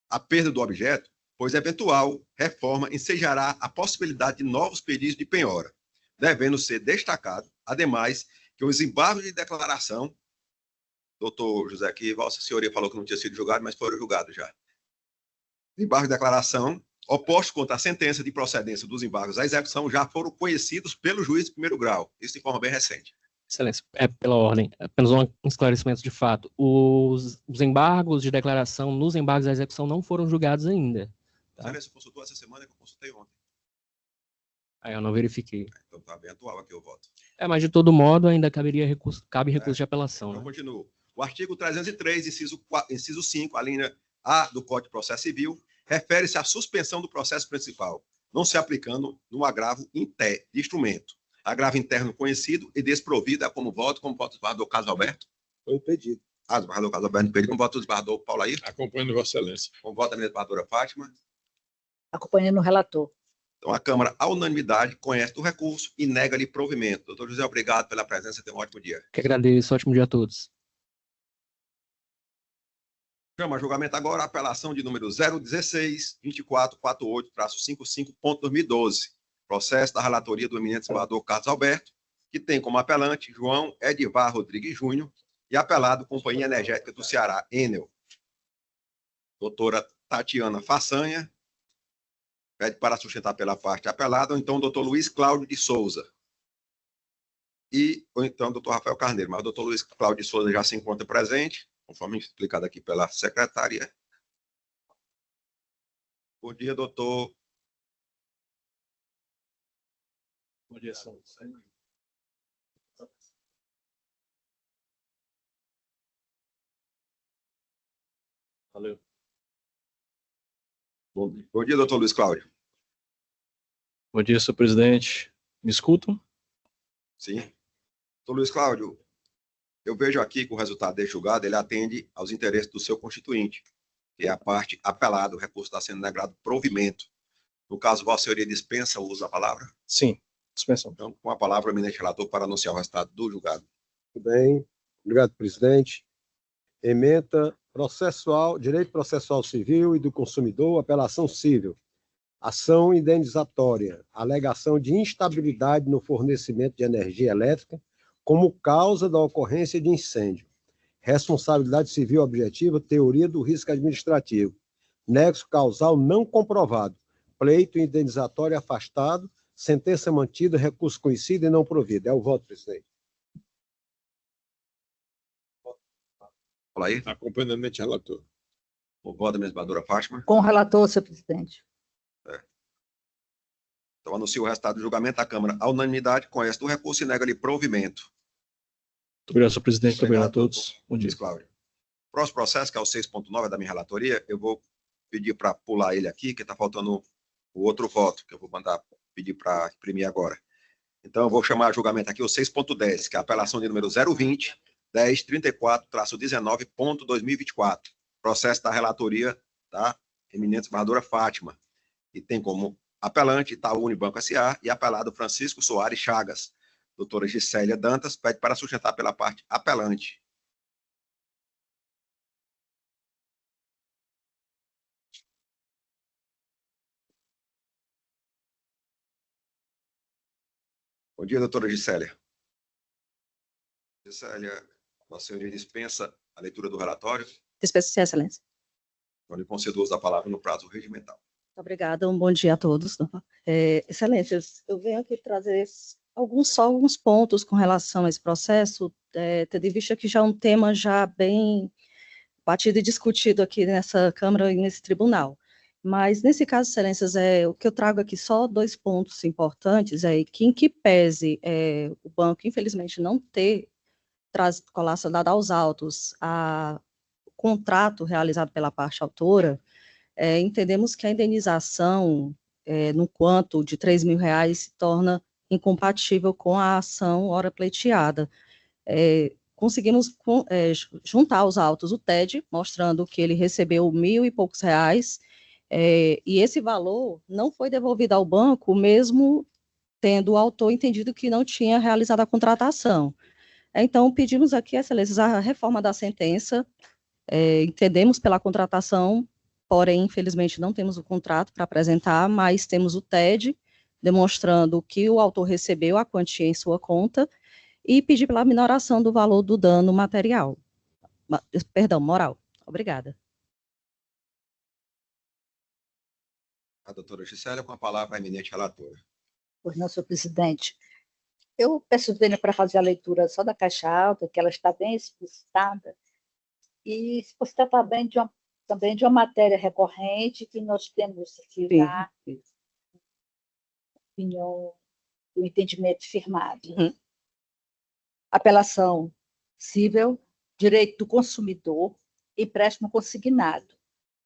a perda do objeto, pois eventual reforma ensejará a possibilidade de novos pedidos de penhora, devendo ser destacado, ademais, que os embargos de declaração, doutor José, aqui, Vossa Senhoria falou que não tinha sido julgado, mas foram julgados já. Embargo de declaração, opostos contra a sentença de procedência dos embargos à execução, já foram conhecidos pelo juiz de primeiro grau, isso de forma bem recente. Excelência, pela ordem, apenas um esclarecimento de fato. Os embargos de declaração nos embargos à execução não foram julgados ainda. Tá? Excelência, consultou essa semana que eu consultei ontem. Aí eu não verifiquei. Então está bem atual aqui o voto. Mas de todo modo ainda cabe recurso de apelação. Então, né? continuo. O artigo 303, inciso 5, a linha A do Código de Processo Civil, refere-se à suspensão do processo principal, não se aplicando no agravo de instrumento. Agravo interno conhecido e desprovido como voto do desembargador Carlos Alberto. Foi impedido. Desembargador Carlos Alberto impedido, como voto do desembargador Paulo Ayrton. Acompanhando Vossa Excelência. Com voto da desembargadora Fátima. Acompanhando o relator. Então, a Câmara, à unanimidade, conhece do recurso e nega-lhe provimento. Doutor José, obrigado pela presença. Tenha um ótimo dia. Que agradeço. Ótimo dia a todos. Chama a julgamento agora a apelação de número 016-2448-55.2012. Processo da relatoria do eminente desembargador Carlos Alberto, que tem como apelante João Edivar Rodrigues Júnior e apelado Companhia Energética do Ceará, Enel. Doutora Tatiana Façanha pede para sustentar pela parte apelada, ou então doutor Luiz Cláudio de Souza. Ou então doutor Rafael Carneiro, mas o doutor Luiz Cláudio de Souza já se encontra presente, conforme explicado aqui pela secretária. Bom dia, doutor. Bom dia, senhor. Valeu. Bom dia, doutor Luiz Cláudio. Bom dia, senhor presidente. Me escutam? Sim. Doutor Luiz Cláudio, eu vejo aqui que o resultado deste julgado ele atende aos interesses do seu constituinte, que é a parte apelada, o recurso está sendo negado provimento. No caso, Vossa Senhoria dispensa o uso da palavra? Sim, dispensão. Então, com a palavra, o eminente relator para anunciar o resultado do julgado. Muito bem. Obrigado, presidente. Ementa processual, direito processual civil e do consumidor, apelação civil. Ação indenizatória, alegação de instabilidade no fornecimento de energia elétrica como causa da ocorrência de incêndio. Responsabilidade civil objetiva, teoria do risco administrativo. Nexo causal não comprovado. Pleito indenizatório afastado, sentença mantida, recurso conhecido e não provido. É o voto, presidente. Fala aí. Acompanhando o eminente relator. O voto da desembargadora Fátima. Com o relator, senhor presidente. Então, anuncio o resultado do julgamento da Câmara. A unanimidade conhece do recurso e nega-lhe provimento. Muito obrigado, senhor presidente. Muito obrigado a todos. Bom dia. Luiz Cláudio. Próximo processo, que é o 6.9 da minha relatoria, eu vou pedir para pular ele aqui, que está faltando o outro voto, que eu vou mandar pedir para imprimir agora. Então, eu vou chamar a julgamento aqui o 6.10, que é a apelação de número 020-1034-19.2024. Processo da relatoria da eminente desembargadora Fátima, que tem como apelante Itaú Unibanco S.A. e apelado Francisco Soares Chagas. Doutora Gisélia Dantas pede para sustentar pela parte apelante. Bom dia, doutora Gisélia. Gisélia, Vossa Senhoria dispensa a leitura do relatório. Dispenso, Sua Excelência. Então, lhe concedo o uso da palavra no prazo regimental. Muito obrigada, um bom dia a todos. Excelências, eu venho aqui trazer alguns pontos com relação a esse processo, tendo em vista que já é um tema já bem batido e discutido aqui nessa Câmara e nesse tribunal. Mas, nesse caso, excelências, o que eu trago aqui só 2 pontos importantes, que em que pese o banco, infelizmente, não ter colacionado aos autos o contrato realizado pela parte autora, entendemos que a indenização, no quanto de R$ 3.000, se torna incompatível com a ação ora pleiteada. Conseguimos juntar aos autos o TED, mostrando que ele recebeu R$ 1.000 e poucos, e esse valor não foi devolvido ao banco, mesmo tendo o autor entendido que não tinha realizado a contratação. Então, pedimos aqui, excelências, a reforma da sentença, entendemos pela contratação, porém, infelizmente, não temos o contrato para apresentar, mas temos o TED, demonstrando que o autor recebeu a quantia em sua conta, e pedir pela minoração do valor do dano material. Perdão, moral. Obrigada. A doutora Gisela, com a palavra, a eminente relatora. Pois não, senhor presidente. Eu peço para fazer a leitura só da caixa alta, que ela está bem explicitada, e se você tratar também de uma matéria recorrente que nós temos que dar opinião, o entendimento firmado. Apelação cível, direito do consumidor, empréstimo consignado,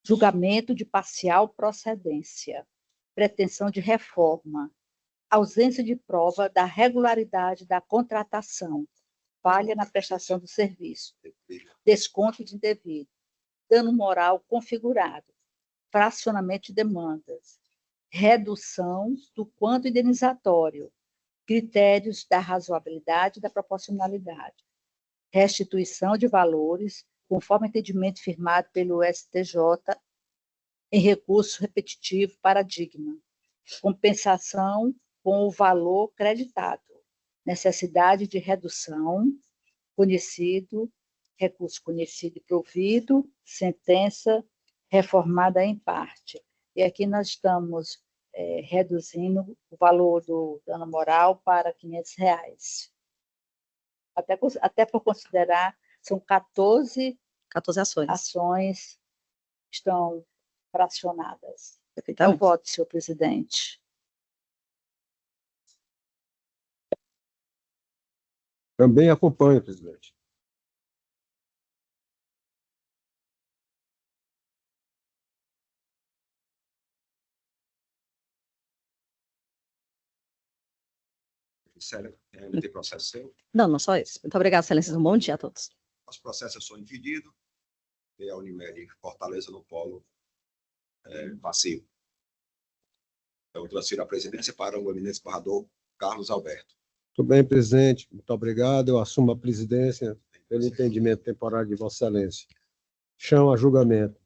julgamento de parcial procedência, pretensão de reforma, ausência de prova da regularidade da contratação, falha na prestação do serviço, desconto de indevido, dano moral configurado, fracionamento de demandas, redução do quanto indenizatório, critérios da razoabilidade e da proporcionalidade, restituição de valores, conforme entendimento firmado pelo STJ em recurso repetitivo paradigma, compensação com o valor creditado, necessidade de redução, recurso conhecido e provido, sentença reformada em parte. E aqui nós estamos reduzindo o valor do dano moral para R$500. Até por considerar, são 14 ações que estão fracionadas. Eu voto, senhor presidente. Também acompanho, presidente. Célia, ainda tem processo seu? Não só isso. Muito obrigada, excelências. Um bom dia a todos. Os processos são impedidos e a Unimed Fortaleza no polo passivo. Eu transfiro a presidência para o eminente esbarrador Carlos Alberto. Muito bem, presidente. Muito obrigado. Eu assumo a presidência pelo entendimento temporário de Vossa Excelência. Chamo a julgamento.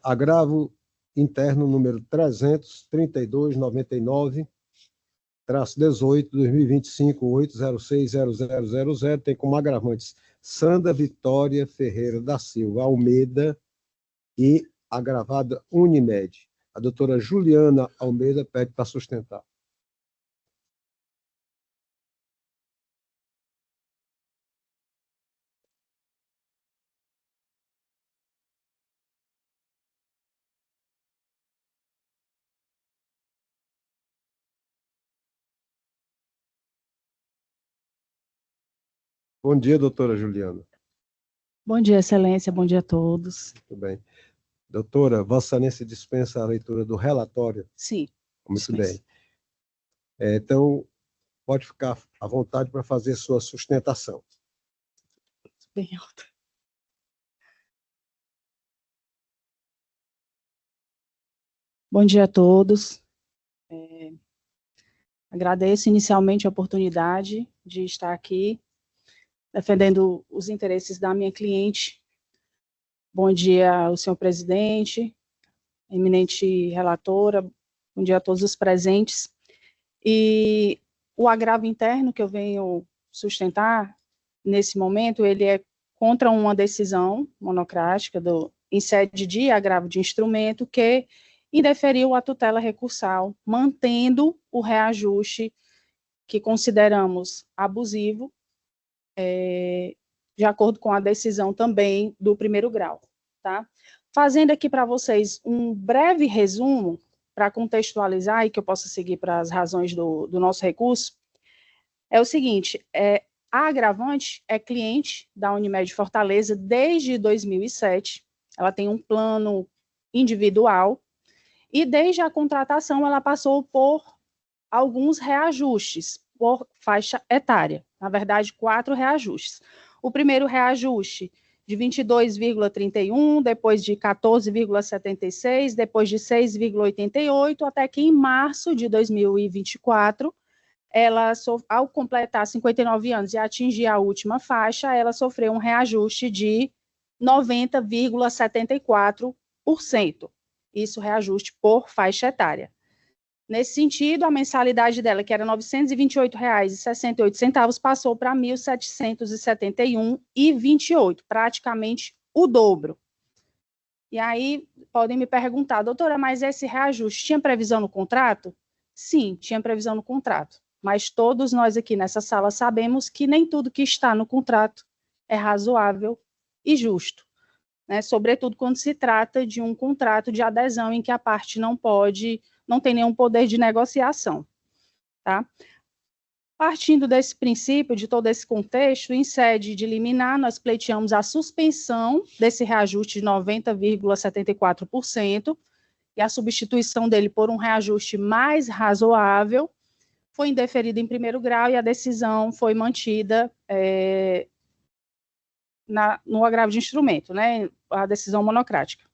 Agravo interno número 332/99, -18, 2025, 8060000, tem como agravantes Sandra Vitória Ferreira da Silva Almeida e agravada Unimed. A doutora Juliana Almeida pede para sustentar. Bom dia, doutora Juliana. Bom dia, excelência. Bom dia a todos. Muito bem. Doutora, Vossa Excelência dispensa a leitura do relatório? Sim. Muito bem. Então, pode ficar à vontade para fazer sua sustentação. Bem alta. Bom dia a todos. Agradeço inicialmente a oportunidade de estar aqui defendendo os interesses da minha cliente. Bom dia ao senhor presidente, eminente relatora, bom dia a todos os presentes. E o agravo interno que eu venho sustentar, nesse momento, ele é contra uma decisão monocrática em sede de agravo de instrumento que indeferiu a tutela recursal, mantendo o reajuste que consideramos abusivo, de acordo com a decisão também do primeiro grau, tá? Fazendo aqui para vocês um breve resumo, para contextualizar e que eu possa seguir para as razões do nosso recurso, é o seguinte, a agravante é cliente da Unimed Fortaleza desde 2007, ela tem um plano individual, e desde a contratação ela passou por alguns reajustes por faixa etária, na verdade 4 reajustes. O primeiro reajuste de 22,31, depois de 14,76, depois de 6,88, até que em março de 2024, ela, ao completar 59 anos e atingir a última faixa, ela sofreu um reajuste de 90,74%. Isso, reajuste por faixa etária. Nesse sentido, a mensalidade dela, que era R$ 928,68, passou para R$ 1.771,28, praticamente o dobro. E aí, podem me perguntar, doutora, mas esse reajuste tinha previsão no contrato? Sim, tinha previsão no contrato, mas todos nós aqui nessa sala sabemos que nem tudo que está no contrato é razoável e justo, né? Sobretudo quando se trata de um contrato de adesão em que a parte não tem nenhum poder de negociação, tá? Partindo desse princípio, de todo esse contexto, em sede de liminar, nós pleiteamos a suspensão desse reajuste de 90,74% e a substituição dele por um reajuste mais razoável. Foi indeferido em primeiro grau e a decisão foi mantida no agravo de instrumento, né, a decisão monocrática.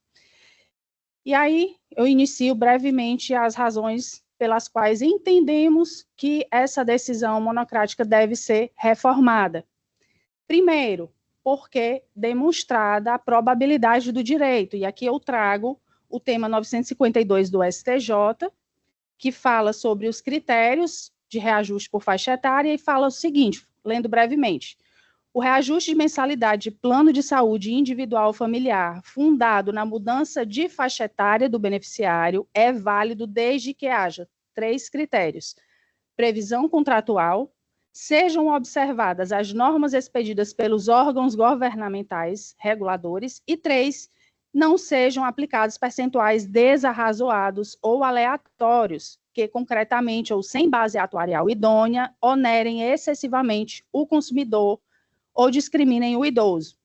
E aí, eu inicio brevemente as razões pelas quais entendemos que essa decisão monocrática deve ser reformada. Primeiro, porque demonstrada a probabilidade do direito, e aqui eu trago o tema 952 do STJ, que fala sobre os critérios de reajuste por faixa etária e fala o seguinte, lendo brevemente: o reajuste de mensalidade de plano de saúde individual familiar fundado na mudança de faixa etária do beneficiário é válido desde que haja 3 critérios: previsão contratual, sejam observadas as normas expedidas pelos órgãos governamentais reguladores e 3, não sejam aplicados percentuais desarrazoados ou aleatórios, que concretamente ou sem base atuarial idônea, onerem excessivamente o consumidor ou discriminem o idoso.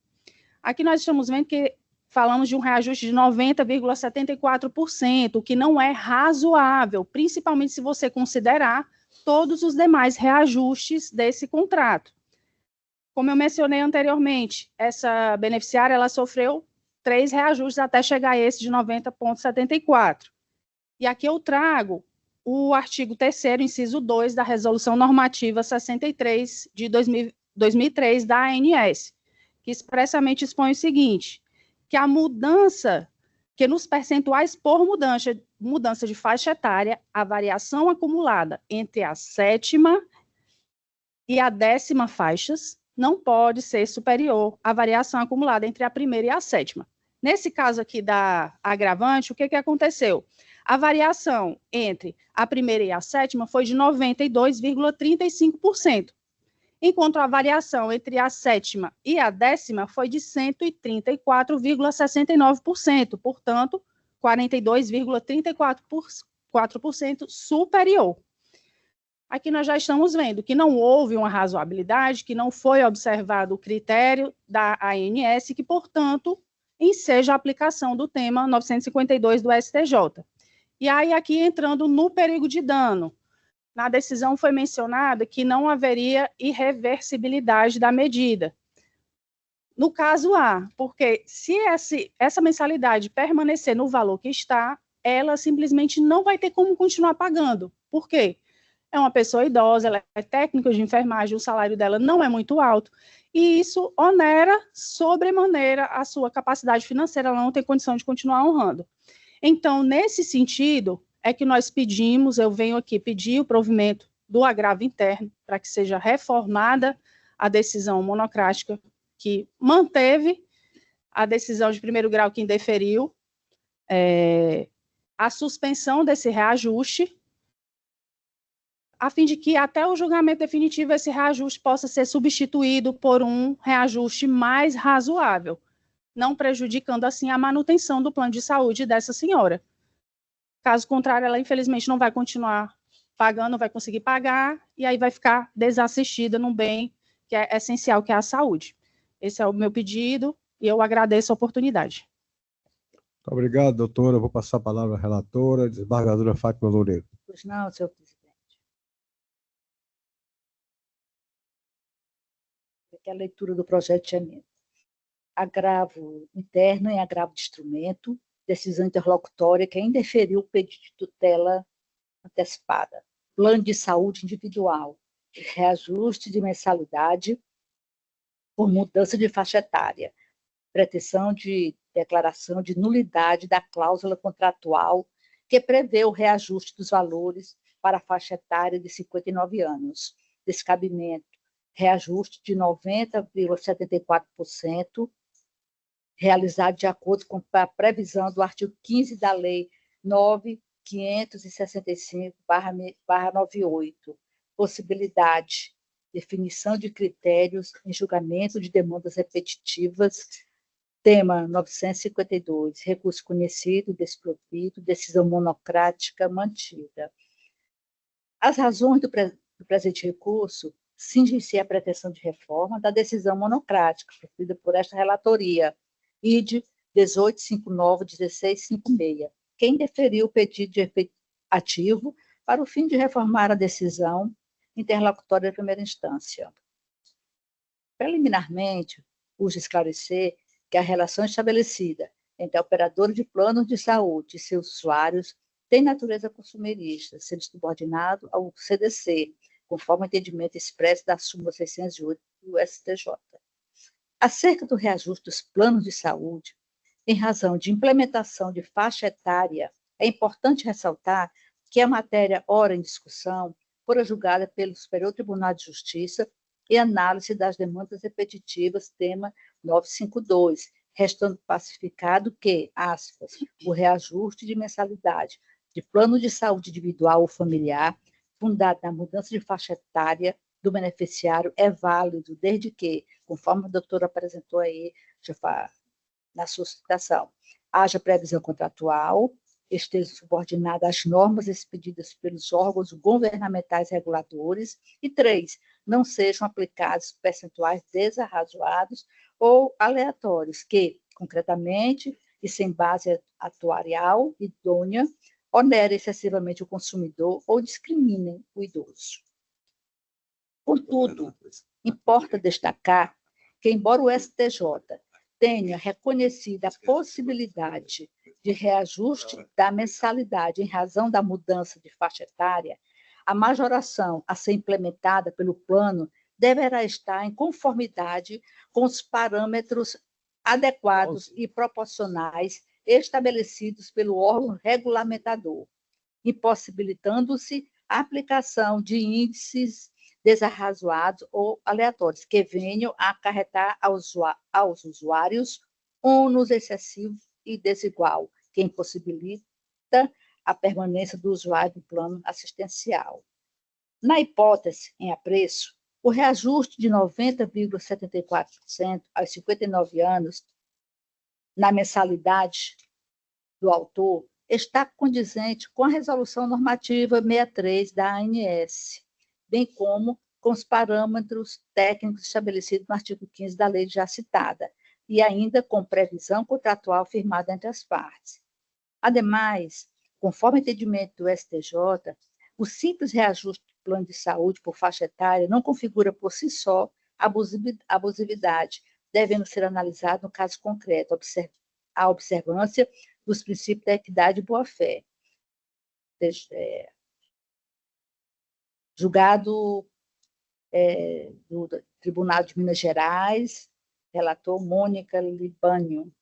Aqui nós estamos vendo que falamos de um reajuste de 90,74%, o que não é razoável, principalmente se você considerar todos os demais reajustes desse contrato. Como eu mencionei anteriormente, essa beneficiária ela sofreu 3 reajustes até chegar a esse de 90,74%. E aqui eu trago o artigo 3º, inciso 2, da Resolução Normativa 63 de 2003 da ANS, que expressamente expõe o seguinte, que a mudança, que nos percentuais por mudança de faixa etária, a variação acumulada entre a 7ª e a 10ª faixas não pode ser superior à variação acumulada entre a 1ª e a 7ª. Nesse caso aqui da agravante, o que aconteceu? A variação entre a 1ª e a 7ª foi de 92,35%. Enquanto a variação entre a 7ª e a 10ª foi de 134,69%, portanto, 42,34% superior. Aqui nós já estamos vendo que não houve uma razoabilidade, que não foi observado o critério da ANS, que, portanto, enseja a aplicação do tema 952 do STJ. E aí, aqui entrando no perigo de dano, na decisão foi mencionado que não haveria irreversibilidade da medida. No caso A, porque se essa mensalidade permanecer no valor que está, ela simplesmente não vai ter como continuar pagando. Por quê? É uma pessoa idosa, ela é técnica de enfermagem, o salário dela não é muito alto, e isso onera sobremaneira a sua capacidade financeira, ela não tem condição de continuar honrando. Então, nesse sentido, é que nós pedimos, eu venho aqui pedir o provimento do agravo interno para que seja reformada a decisão monocrática que manteve a decisão de primeiro grau que indeferiu a suspensão desse reajuste, a fim de que até o julgamento definitivo esse reajuste possa ser substituído por um reajuste mais razoável, não prejudicando assim a manutenção do plano de saúde dessa senhora. Caso contrário, ela infelizmente não vai continuar pagando, não vai conseguir pagar, e aí vai ficar desassistida num bem que é essencial, que é a saúde. Esse é o meu pedido, e eu agradeço a oportunidade. Muito obrigado, doutora. Eu vou passar a palavra à relatora, desembargadora Fátima Loureiro. Pois não, senhor presidente. Aqui é a leitura do projeto de emenda. agravo interno em agravo de instrumento, decisão interlocutória que ainda indeferiu o pedido de tutela antecipada, plano de saúde individual, reajuste de mensalidade por mudança de faixa etária, pretensão de declaração de nulidade da cláusula contratual que prevê o reajuste dos valores para a faixa etária de 59 anos, descabimento, reajuste de 90,74%, realizado de acordo com a previsão do artigo 15 da Lei 9.565/98, possibilidade, definição de critérios em julgamento de demandas repetitivas, tema 952, recurso conhecido, desprovido, decisão monocrática mantida. As razões do presente recurso cingem-se à pretensão de reforma da decisão monocrática proferida por esta relatoria, ID 1859-1656, quem deferiu o pedido de efeito ativo para o fim de reformar a decisão interlocutória de primeira instância. Preliminarmente, urge esclarecer que a relação estabelecida entre a operadora de planos de saúde e seus usuários tem natureza consumerista, sendo subordinado ao CDC, conforme o entendimento expresso da súmula 608 do STJ. Acerca do reajuste dos planos de saúde, em razão de implementação de faixa etária, é importante ressaltar que a matéria ora em discussão fora julgada pelo Superior Tribunal de Justiça e análise das demandas repetitivas, tema 952, restando pacificado que, aspas, o reajuste de mensalidade de plano de saúde individual ou familiar, fundado na mudança de faixa etária do beneficiário, é válido desde que, conforme a doutora apresentou aí na sua citação, haja previsão contratual, esteja subordinada às normas expedidas pelos órgãos governamentais reguladores, e 3, não sejam aplicados percentuais desarrazoados ou aleatórios que, concretamente e sem base atuarial idônea, onerem excessivamente o consumidor ou discriminem o idoso. Contudo, importa destacar que, embora o STJ tenha reconhecido a possibilidade de reajuste da mensalidade em razão da mudança de faixa etária, a majoração a ser implementada pelo plano deverá estar em conformidade com os parâmetros adequados e proporcionais estabelecidos pelo órgão regulamentador, impossibilitando-se a aplicação de índices desarrazoados ou aleatórios, que venham a acarretar aos usuários ônus excessivo e desigual, que impossibilita a permanência do usuário do plano assistencial. Na hipótese em apreço, o reajuste de 90,74% aos 59 anos na mensalidade do autor está condizente com a Resolução Normativa 63 da ANS, bem como com os parâmetros técnicos estabelecidos no artigo 15 da lei já citada, e ainda com previsão contratual firmada entre as partes. Ademais, conforme o entendimento do STJ, o simples reajuste do plano de saúde por faixa etária não configura por si só abusividade, devendo ser analisado no caso concreto, a observância dos princípios da equidade e boa-fé. Julgado do Tribunal de Minas Gerais, relator Mônica Libânio.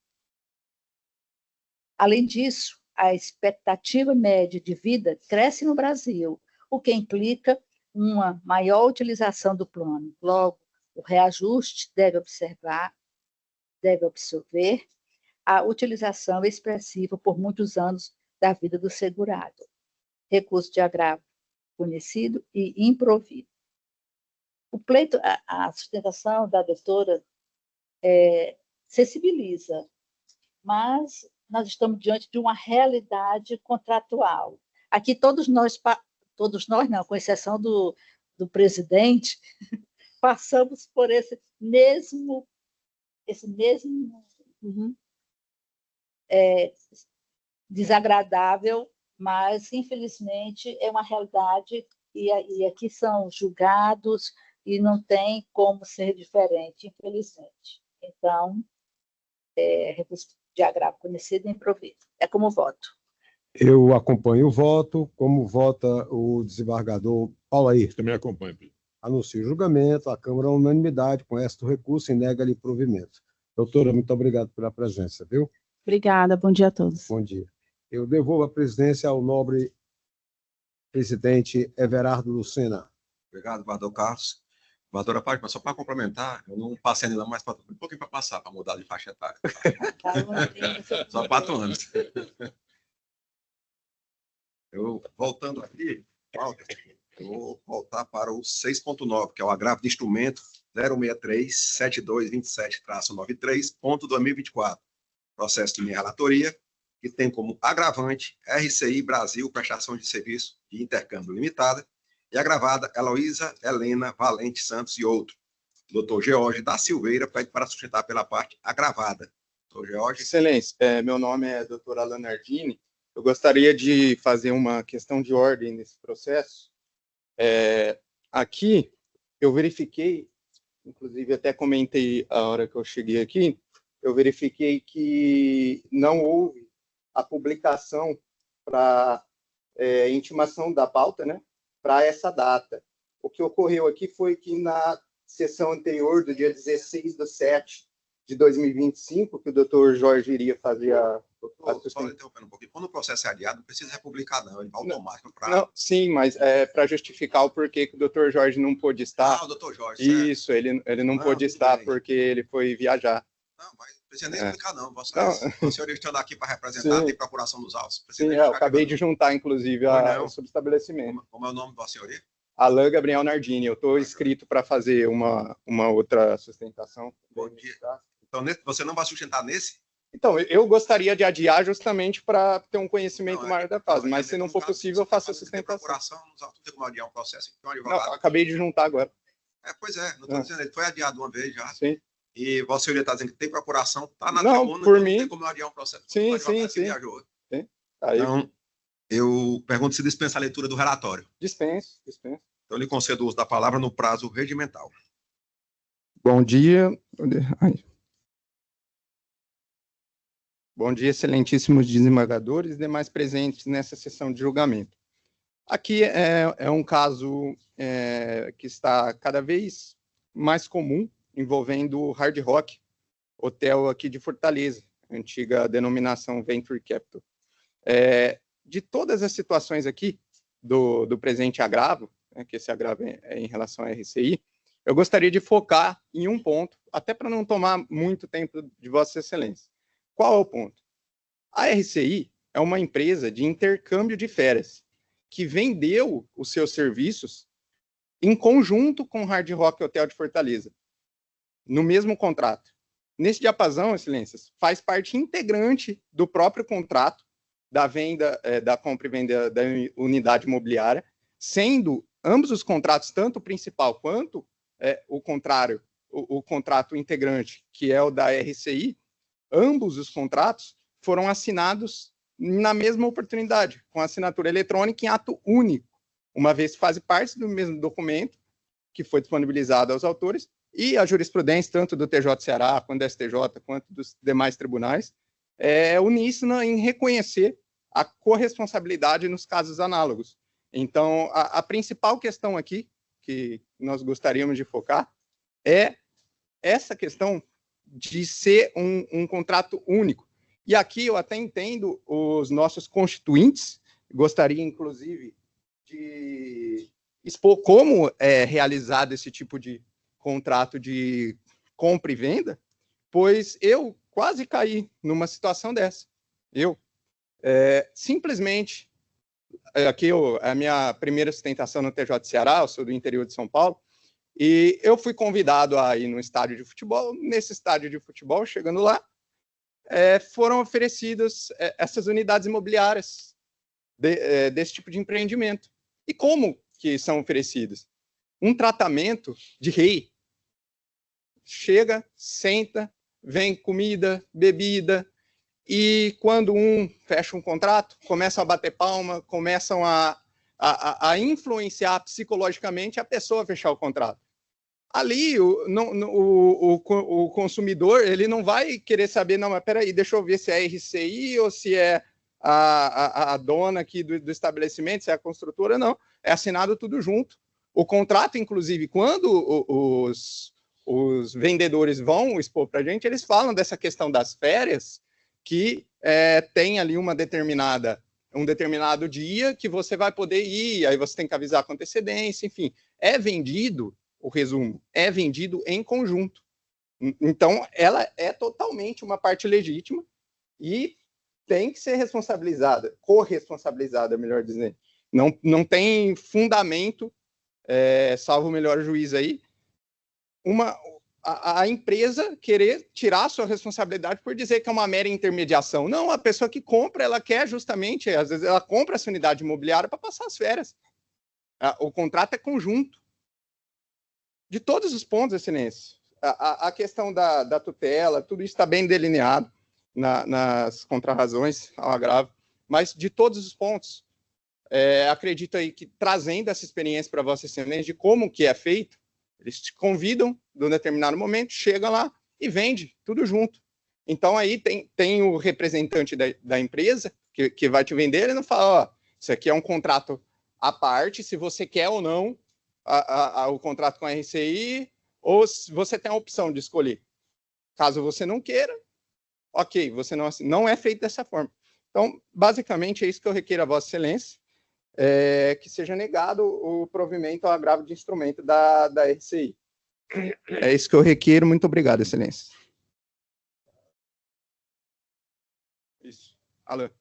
Além disso, a expectativa média de vida cresce no Brasil, o que implica uma maior utilização do plano. Logo, o reajuste deve absorver a utilização expressiva por muitos anos da vida do segurado. Recurso de agravo conhecido e improvido. O pleito, a sustentação da doutora sensibiliza, mas nós estamos diante de uma realidade contratual. Aqui todos nós não, com exceção do presidente, passamos por esse mesmo desagradável, mas, infelizmente, é uma realidade e aqui são julgados e não tem como ser diferente, infelizmente. Então, recurso de agravo conhecido e improvido. É como voto. Eu acompanho o voto. Como vota o desembargador Paulo Ayrton? Também acompanho, presidente. Anuncio o julgamento. A Câmara, unanimidade, conhece o recurso e nega-lhe provimento. Doutora, muito obrigado pela presença, viu? Obrigada, bom dia a todos. Bom dia. Eu devolvo a presidência ao nobre presidente Everardo Lucena. Obrigado, Guardador Carlos. Guardadora Fátima, só para complementar, eu não passei ainda mais, um pouquinho para passar, para mudar de faixa etária. Só 4 anos. Eu, voltando aqui, eu vou voltar para o 6.9, que é o agravo de instrumento 063-7227-93.2024. Processo de minha relatoria, que tem como agravante RCI Brasil, prestação de serviço de intercâmbio limitada, e agravada Heloísa Helena Valente Santos e outro. Dr. George da Silveira pede para sustentar pela parte agravada. Dr. George. Excelência, meu nome é Dr. Alan Nardini. Eu gostaria de fazer uma questão de ordem nesse processo. Aqui, eu verifiquei, inclusive até comentei a hora que eu cheguei aqui, eu verifiquei que não houve a publicação para intimação da pauta, né, para essa data. O que ocorreu aqui foi que na sessão anterior, do dia 16/7/2025, que o doutor Jorge iria fazer a só interrompendo um pouquinho. Quando o processo é adiado, não precisa republicar, não. Ele vai automático para... Não, sim, mas para justificar o porquê que o doutor Jorge não pôde estar. Ah, o doutor Jorge. Isso, ele não pôde estar porque ele foi viajar. Não, mas não precisa nem explicar, não. O senhor está aqui para representar, sim. Tem procuração dos autos. Sim, eu acabei de juntar, inclusive, o subestabelecimento. Como é o nome da senhoria? Alain Gabriel Nardini. Eu estou inscrito para fazer uma outra sustentação. Bom dia. Então, você não vai sustentar nesse? Então, eu gostaria de adiar justamente para ter um conhecimento maior da causa, mas se não for possível, eu faço a sustentação. Procuração, não tem como adiar um processo. Então, não, acabei de juntar agora. Pois é, não estou dizendo, ele foi adiado uma vez já. Sim. E Vossa Senhoria está dizendo que tem procuração, está na tribuna, por mim, não tem como adiar um processo. Sim. Aí. Então, eu pergunto se dispensa a leitura do relatório. Dispenso. Então, lhe concedo o uso da palavra no prazo regimental. Bom dia. Bom dia, excelentíssimos desembargadores e demais presentes nessa sessão de julgamento. Aqui é um caso que está cada vez mais comum, envolvendo o Hard Rock, hotel aqui de Fortaleza, antiga denominação Venture Capital. De todas as situações aqui do presente agravo, que esse agravo é em relação à RCI, eu gostaria de focar em um ponto, até para não tomar muito tempo de Vossa Excelência. Qual é o ponto? A RCI é uma empresa de intercâmbio de férias que vendeu os seus serviços em conjunto com o Hard Rock Hotel de Fortaleza, no mesmo contrato. Nesse diapasão, Excelências, faz parte integrante do próprio contrato da venda, da compra e venda da unidade imobiliária, sendo ambos os contratos, tanto o principal quanto o contrário, o contrato integrante, que é o da RCI, ambos os contratos foram assinados na mesma oportunidade, com assinatura eletrônica em ato único, uma vez que fazem parte do mesmo documento que foi disponibilizado aos autores, e a jurisprudência, tanto do TJ Ceará, quanto do STJ, quanto dos demais tribunais, é uníssona em reconhecer a corresponsabilidade nos casos análogos. Então, a principal questão aqui, que nós gostaríamos de focar, é essa questão de ser um contrato único. E aqui eu até entendo os nossos constituintes, gostaria, inclusive, de expor como é realizado esse tipo de contrato de compra e venda, pois eu quase caí numa situação dessa. Eu simplesmente, aqui a minha primeira sustentação no TJ de Ceará, eu sou do interior de São Paulo, e eu fui convidado a ir no estádio de futebol. Nesse estádio de futebol, chegando lá, foram oferecidas essas unidades imobiliárias desse tipo de empreendimento. E como que são oferecidas? Um tratamento de rei. Chega, senta, vem comida, bebida, e quando um fecha um contrato, começam a bater palma, começam a influenciar psicologicamente a pessoa a fechar o contrato. ali o consumidor ele não vai querer saber, não, mas peraí, deixa eu ver se é RCI ou se é a dona aqui do estabelecimento, se é a construtora, não. É assinado tudo junto. O contrato, inclusive, quando os vendedores vão expor para a gente, eles falam dessa questão das férias, que tem ali um determinado dia que você vai poder ir, aí você tem que avisar com antecedência, enfim. É vendido, o resumo, é vendido em conjunto. Então, ela é totalmente uma parte legítima e tem que ser responsabilizada, corresponsabilizada, melhor dizendo. Não tem fundamento, salvo o melhor juiz aí, a empresa querer tirar a sua responsabilidade por dizer que é uma mera intermediação. Não, a pessoa que compra, ela quer justamente, às vezes ela compra essa unidade imobiliária para passar as férias. O contrato é conjunto. De todos os pontos, excelência. A questão da tutela, tudo isso está bem delineado nas contrarrazões ao agravo, mas de todos os pontos, acredito aí que trazendo essa experiência para Vossa Excelência de como que é feito, eles te convidam de um determinado momento, chegam lá e vende tudo junto. Então aí tem o representante da empresa que vai te vender, ele não fala, ó, isso aqui é um contrato à parte, se você quer ou não o contrato com a RCI, ou se você tem a opção de escolher. Caso você não queira, ok, você não é feito dessa forma. Então, basicamente, é isso que eu requeiro a Vossa Excelência, que seja negado o provimento ao agravo de instrumento da RCI. É isso que eu requeiro. Muito obrigado, Excelência. Isso. Alain.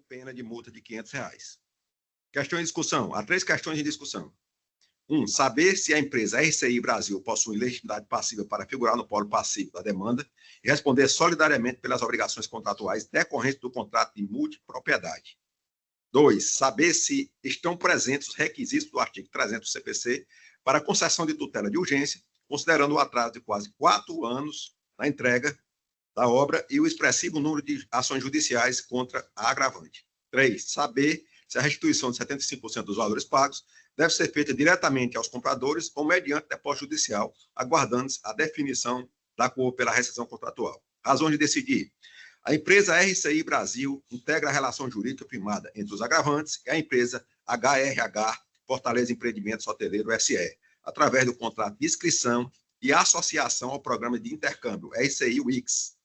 Pena de multa de R$500. Questão em discussão. Há 3 questões em discussão. 1. Saber se a empresa RCI Brasil possui legitimidade passiva para figurar no polo passivo da demanda e responder solidariamente pelas obrigações contratuais decorrentes do contrato de multipropriedade. 2. Saber se estão presentes os requisitos do artigo 300 do CPC para concessão de tutela de urgência, considerando o atraso de quase 4 anos na entrega da obra e o expressivo número de ações judiciais contra a agravante. 3. Saber se a restituição de 75% dos valores pagos deve ser feita diretamente aos compradores ou mediante depósito judicial, aguardando a definição da cor pela rescisão contratual. Razões de decidir. A empresa RCI Brasil integra a relação jurídica primada entre os agravantes e a empresa HRH Fortaleza Empreendimentos Hoteleiro SE, através do contrato de inscrição e associação ao programa de intercâmbio RCI Wix,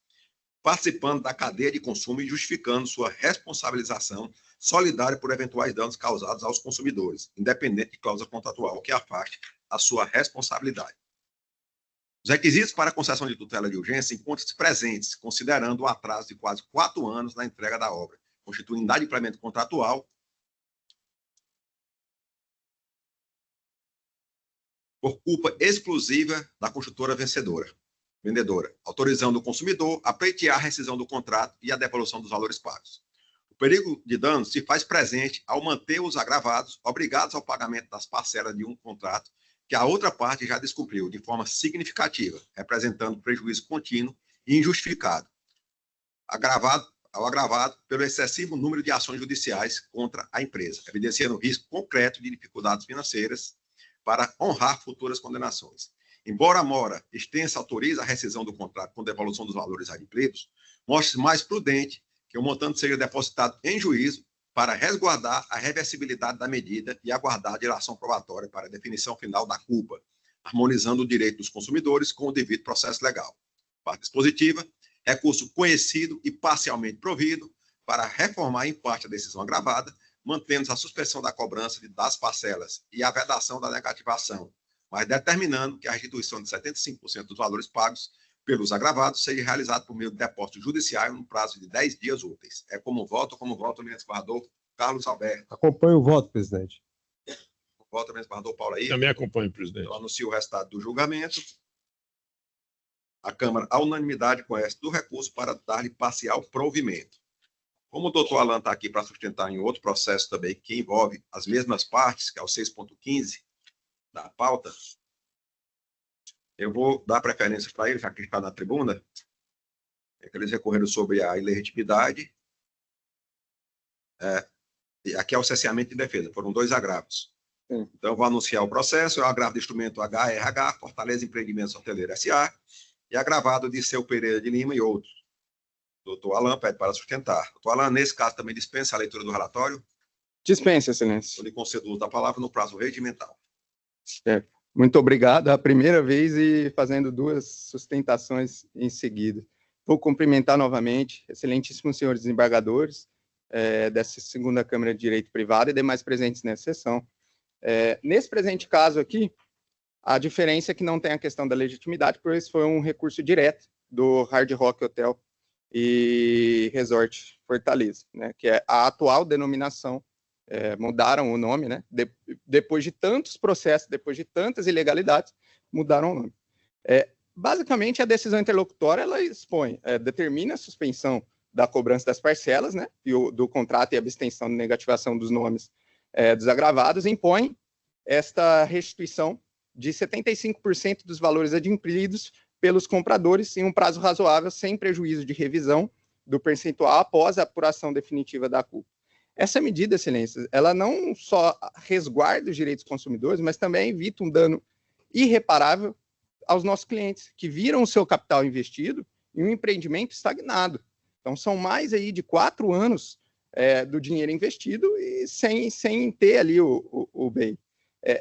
participando da cadeia de consumo e justificando sua responsabilização solidária por eventuais danos causados aos consumidores, independente de cláusula contratual que afaste a sua responsabilidade. Os requisitos para a concessão de tutela de urgência encontram-se presentes, considerando o atraso de quase 4 anos na entrega da obra, constituindo inadimplemento contratual por culpa exclusiva da construtora vendedora, autorizando o consumidor a pleitear a rescisão do contrato e a devolução dos valores pagos. O perigo de dano se faz presente ao manter os agravados obrigados ao pagamento das parcelas de um contrato que a outra parte já descumpriu de forma significativa, representando prejuízo contínuo e injustificado, ao agravado pelo excessivo número de ações judiciais contra a empresa, evidenciando o risco concreto de dificuldades financeiras para honrar futuras condenações. Embora a mora extensa autorize a rescisão do contrato com devolução dos valores adimplidos, mostra-se mais prudente que o montante seja depositado em juízo para resguardar a reversibilidade da medida e aguardar a dilação probatória para a definição final da culpa, harmonizando o direito dos consumidores com o devido processo legal. Parte dispositiva, recurso conhecido e parcialmente provido para reformar em parte a decisão agravada, mantendo a suspensão da cobrança das parcelas e a vedação da negativação, mas determinando que a restituição de 75% dos valores pagos pelos agravados seja realizado por meio de depósito judiciário no prazo de 10 dias úteis. É como voto o eminente desembargador Carlos Alberto. Acompanho o voto, presidente. Voto o eminente desembargador Paulo aí. Também acompanho, presidente. Eu anuncio o resultado do julgamento. A Câmara, à unanimidade, conhece do recurso para dar-lhe parcial provimento. Como o doutor Alan está aqui para sustentar em outro processo também, que envolve as mesmas partes, que é o 6.15 da pauta, eu vou dar preferência para ele, já que ele está na tribuna, é que eles recorreram sobre a ilegitimidade, e aqui é o cesseamento de defesa, foram 2 agravos. Então, eu vou anunciar o processo, é o agravo do instrumento HRH, Fortaleza Empreendimentos Hoteleiro S.A., e agravado de Seu Pereira de Lima e outros. Doutor Alan pede para sustentar. Doutor Alan, nesse caso, também dispensa a leitura do relatório? Dispensa, excelência. Eu lhe concedo a palavra no prazo regimental. Muito obrigado. A primeira vez e fazendo 2 sustentações em seguida. Vou cumprimentar novamente, excelentíssimos senhores desembargadores dessa segunda Câmara de Direito Privado e demais presentes nessa sessão. Nesse presente caso aqui, a diferença é que não tem a questão da legitimidade, pois foi um recurso direto do Hard Rock Hotel e Resort Fortaleza, né, que é a atual denominação, mudaram o nome, né, depois de tantos processos, depois de tantas ilegalidades, mudaram o nome. Basicamente, a decisão interlocutória, ela expõe, determina a suspensão da cobrança das parcelas, né, do contrato e abstenção de negativação dos nomes dos agravados, impõe esta restituição de 75% dos valores adquiridos pelos compradores em um prazo razoável, sem prejuízo de revisão do percentual após a apuração definitiva da culpa. Essa medida, excelências, ela não só resguarda os direitos dos consumidores, mas também evita um dano irreparável aos nossos clientes, que viram o seu capital investido em um empreendimento estagnado. Então, são mais aí de 4 anos do dinheiro investido e sem ter ali o bem.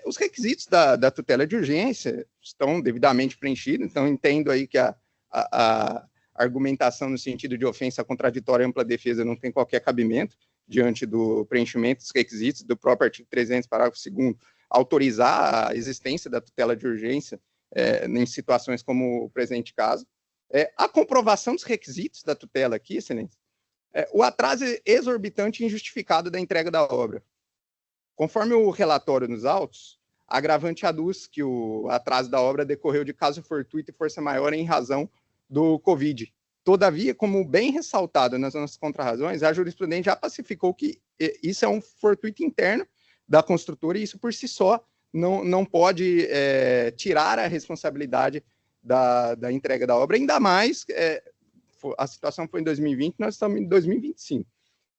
Os requisitos da tutela de urgência estão devidamente preenchidos, então entendo aí que a argumentação no sentido de ofensa contraditória e ampla defesa não tem qualquer cabimento diante do preenchimento dos requisitos do próprio artigo 300, parágrafo 2º, autorizar a existência da tutela de urgência em situações como o presente caso. A comprovação dos requisitos da tutela aqui, excelência, o atraso exorbitante e injustificado da entrega da obra. Conforme o relatório nos autos, a agravante aduz que o atraso da obra decorreu de caso fortuito e força maior em razão do Covid. Todavia, como bem ressaltado nas nossas contrarrazões, a jurisprudência já pacificou que isso é um fortuito interno da construtora e isso por si só não pode tirar a responsabilidade da entrega da obra, ainda mais, a situação foi em 2020, nós estamos em 2025.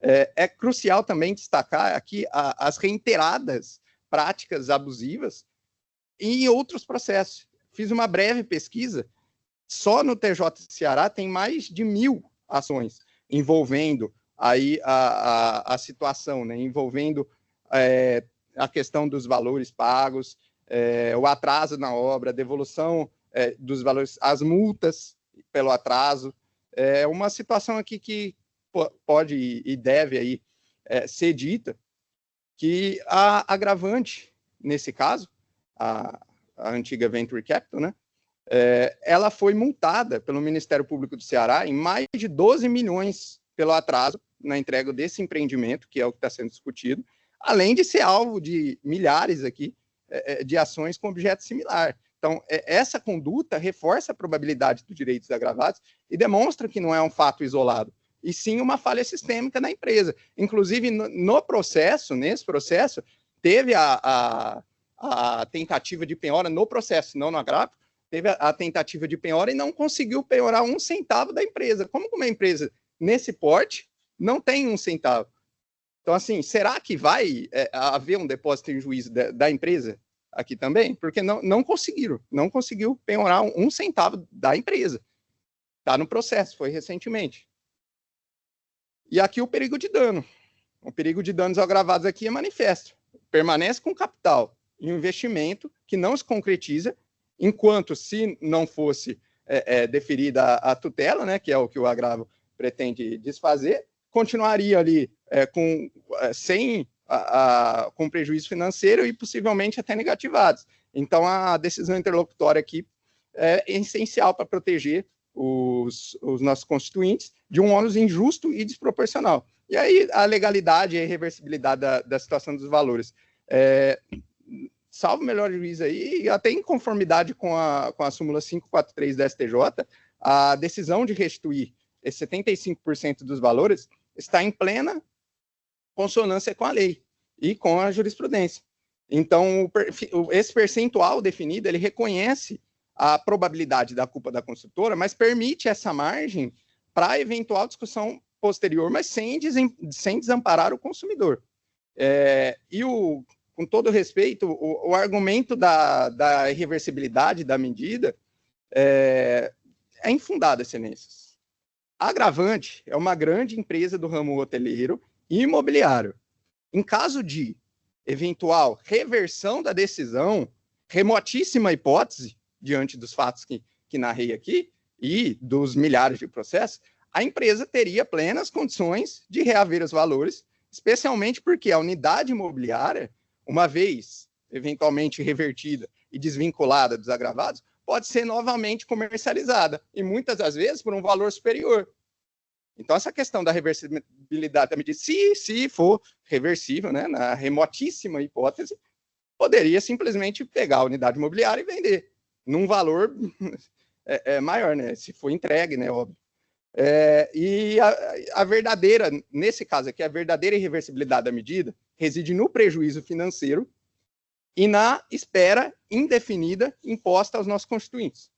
É crucial também destacar aqui as reiteradas práticas abusivas em outros processos. Fiz uma breve pesquisa, só no TJ Ceará tem mais de 1.000 ações envolvendo aí a situação, né? Envolvendo a questão dos valores pagos, o atraso na obra, a devolução dos valores, as multas pelo atraso. É uma situação aqui que pode e deve aí ser dita que a agravante, nesse caso, a antiga Venture Capital, né, ela foi multada pelo Ministério Público do Ceará em mais de 12 milhões pelo atraso na entrega desse empreendimento, que é o que está sendo discutido, além de ser alvo de milhares aqui de ações com objeto similar. Então, essa conduta reforça a probabilidade dos direitos agravados e demonstra que não é um fato isolado, e sim uma falha sistêmica na empresa. Inclusive, nesse processo, teve a tentativa de penhora no processo, não no agravo, teve a tentativa de penhora e não conseguiu penhorar 1 centavo da empresa. Como uma empresa nesse porte não tem 1 centavo? Então, assim, será que vai haver um depósito em juízo da empresa aqui também? Porque não conseguiu penhorar 1 centavo da empresa. Está no processo, foi recentemente. E aqui o perigo de dano. O perigo de danos agravados aqui é manifesto. Permanece com capital em um investimento que não se concretiza, enquanto, se não fosse deferida a tutela, né, que é o que o agravo pretende desfazer, continuaria ali com prejuízo financeiro e possivelmente até negativados. Então, a decisão interlocutória aqui é essencial para proteger os nossos constituintes de um ônus injusto e desproporcional. E aí a legalidade e a irreversibilidade da situação dos valores. Salvo o melhor juízo aí, até em conformidade com a súmula 543 da STJ, a decisão de restituir esses 75% dos valores está em plena consonância com a lei e com a jurisprudência. Então, esse percentual definido, ele reconhece a probabilidade da culpa da construtora, mas permite essa margem para eventual discussão posterior, mas sem desamparar o consumidor. Com todo respeito, o argumento da irreversibilidade da medida é infundado, excelências. A Agravante é uma grande empresa do ramo hoteleiro e imobiliário. Em caso de eventual reversão da decisão, remotíssima hipótese, diante dos fatos que narrei aqui, e dos milhares de processos, a empresa teria plenas condições de reaver os valores, especialmente porque a unidade imobiliária, uma vez eventualmente revertida e desvinculada dos agravados, pode ser novamente comercializada, e muitas das vezes por um valor superior. Então, essa questão da reversibilidade da medida, se for reversível, né, na remotíssima hipótese, poderia simplesmente pegar a unidade imobiliária e vender num valor maior, né, se for entregue, né, óbvio. E a verdadeira, nesse caso aqui, a verdadeira irreversibilidade da medida reside no prejuízo financeiro e na espera indefinida imposta aos nossos constituintes.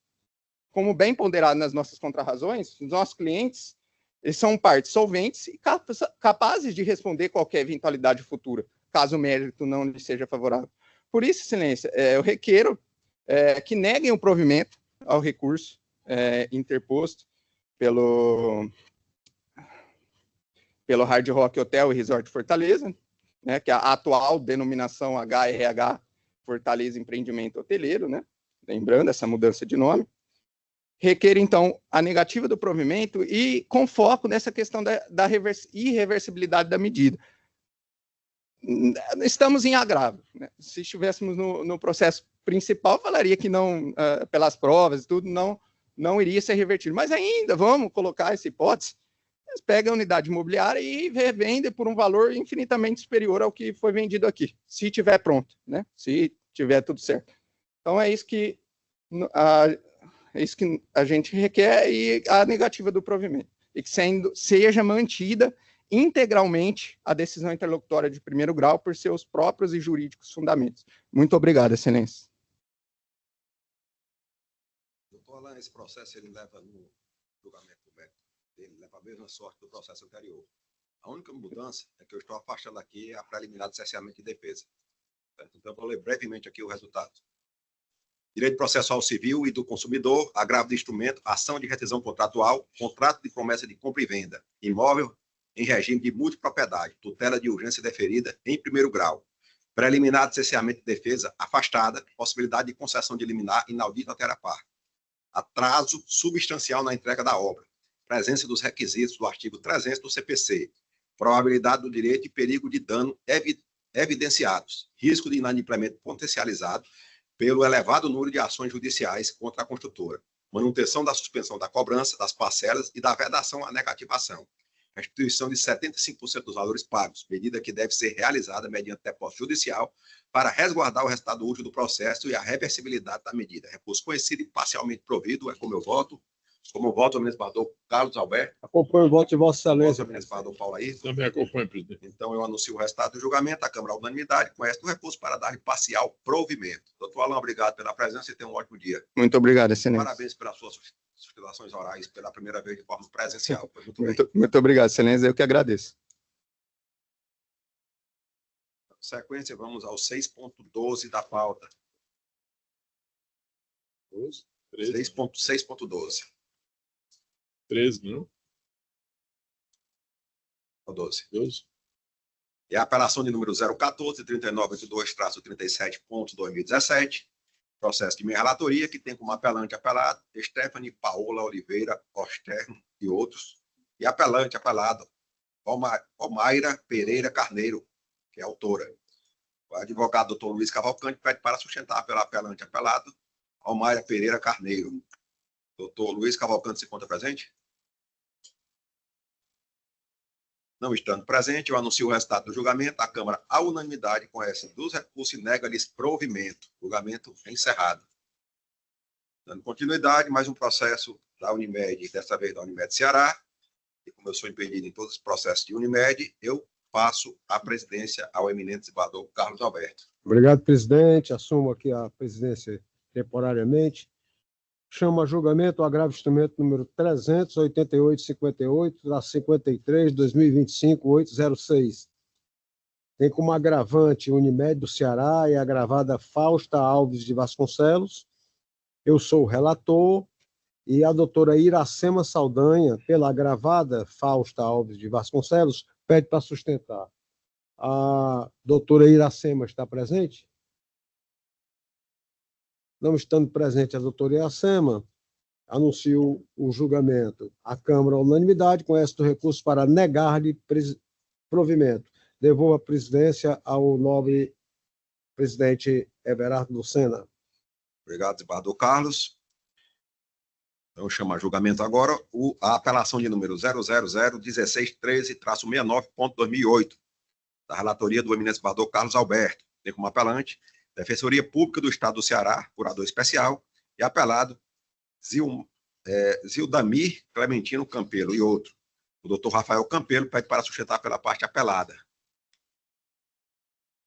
Como bem ponderado nas nossas contrarrazões, os nossos clientes, eles são partes solventes e capazes de responder qualquer eventualidade futura, caso o mérito não lhe seja favorável. Por isso, excelência, eu requeiro que neguem o provimento ao recurso interposto pelo Hard Rock Hotel e Resort Fortaleza, né, que é a atual denominação HRH Fortaleza Empreendimento Hoteleiro, né, lembrando essa mudança de nome. Requer, então, a negativa do provimento e com foco nessa questão da irreversibilidade da medida. Estamos em agravo, né? Se estivéssemos no processo principal, falaria que não, pelas provas e tudo, não iria ser revertido. Mas ainda, vamos colocar essa hipótese, eles pegam a unidade imobiliária e revendem por um valor infinitamente superior ao que foi vendido aqui, se estiver pronto, né? Se tiver tudo certo. Então, é isso que a gente requer, e a negativa do provimento, e que seja mantida integralmente a decisão interlocutória de primeiro grau por seus próprios e jurídicos fundamentos. Muito obrigado, excelência. Doutor Alain, esse processo ele leva no julgamento do mérito dele, leva a mesma sorte do processo anterior. A única mudança é que eu estou afastando aqui a preliminar de cerceamento e defesa. Certo? Então, eu vou ler brevemente aqui o resultado. Direito processual civil e do consumidor, agravo de instrumento, ação de rescisão contratual, contrato de promessa de compra e venda, imóvel em regime de multipropriedade, tutela de urgência deferida em primeiro grau, preliminar de cerceamento e defesa afastada, possibilidade de concessão de liminar inaudita altera par, atraso substancial na entrega da obra, presença dos requisitos do artigo 300 do CPC, probabilidade do direito e perigo de dano evidenciados, risco de inadimplemento potencializado pelo elevado número de ações judiciais contra a construtora, manutenção da suspensão da cobrança, das parcelas e da vedação à negativação, restituição de 75% dos valores pagos, medida que deve ser realizada mediante depósito judicial para resguardar o resultado útil do processo e a reversibilidade da medida. Recurso conhecido e parcialmente provido, é como eu voto. Como voto o administrador Carlos Alberto. Acompanho o voto de Vossa Excelência. O administrador Paulo Ayrton. Também acompanho, presidente. Então, eu anuncio o resultado do julgamento. A Câmara, à unanimidade, conhece o recurso para dar parcial provimento. Doutor Alain, obrigado pela presença e tenha um ótimo dia. Muito obrigado, excelência. Parabéns pelas suas sustentações orais pela primeira vez de forma presencial. Muito obrigado, excelência. Eu que agradeço. Na sequência, vamos ao 6.12 da pauta. 6.12. 13, não? 12. 12. É a apelação de número 014-3982-37.2017, processo de minha relatoria, que tem como apelante apelado Stephanie Paola Oliveira Osterno e outros, e apelante apelado Almaira Pereira Carneiro, que é autora. O advogado doutor Luiz Cavalcante pede para sustentar pelo apelante apelado Almaira Pereira Carneiro. Doutor Luiz Cavalcante se encontra presente? Não estando presente, eu anuncio o resultado do julgamento. A Câmara, à unanimidade, conhece dos recursos e nega-lhes provimento. Julgamento encerrado. Dando continuidade, mais um processo da Unimed, dessa vez da Unimed Ceará. E como eu sou impedido em todos os processos de Unimed, eu passo a presidência ao eminente desembargador Carlos Alberto. Obrigado, presidente. Assumo aqui a presidência temporariamente. Chamo a julgamento o agravo instrumento número 388-58-53-2025-806. Tem como agravante Unimed do Ceará e a agravada Fausta Alves de Vasconcelos. Eu sou o relator e a doutora Iracema Saldanha, pela agravada Fausta Alves de Vasconcelos, pede para sustentar. A doutora Iracema está presente? Não estando presente a doutora Iracema, anuncio o julgamento. A Câmara, à unanimidade, conhece do recurso para negar-lhe provimento. Devolvo a presidência ao nobre presidente Everardo Lucena. Obrigado, desembargador Carlos. Então, chamo a julgamento agora a apelação de número 000-1613-69.2008, da relatoria do eminente desembargador Carlos Alberto. Tem como apelante Defensoria Pública do Estado do Ceará, curador especial, e apelado Zildamir Clementino Campelo e outro. O doutor Rafael Campelo pede para sustentar pela parte apelada.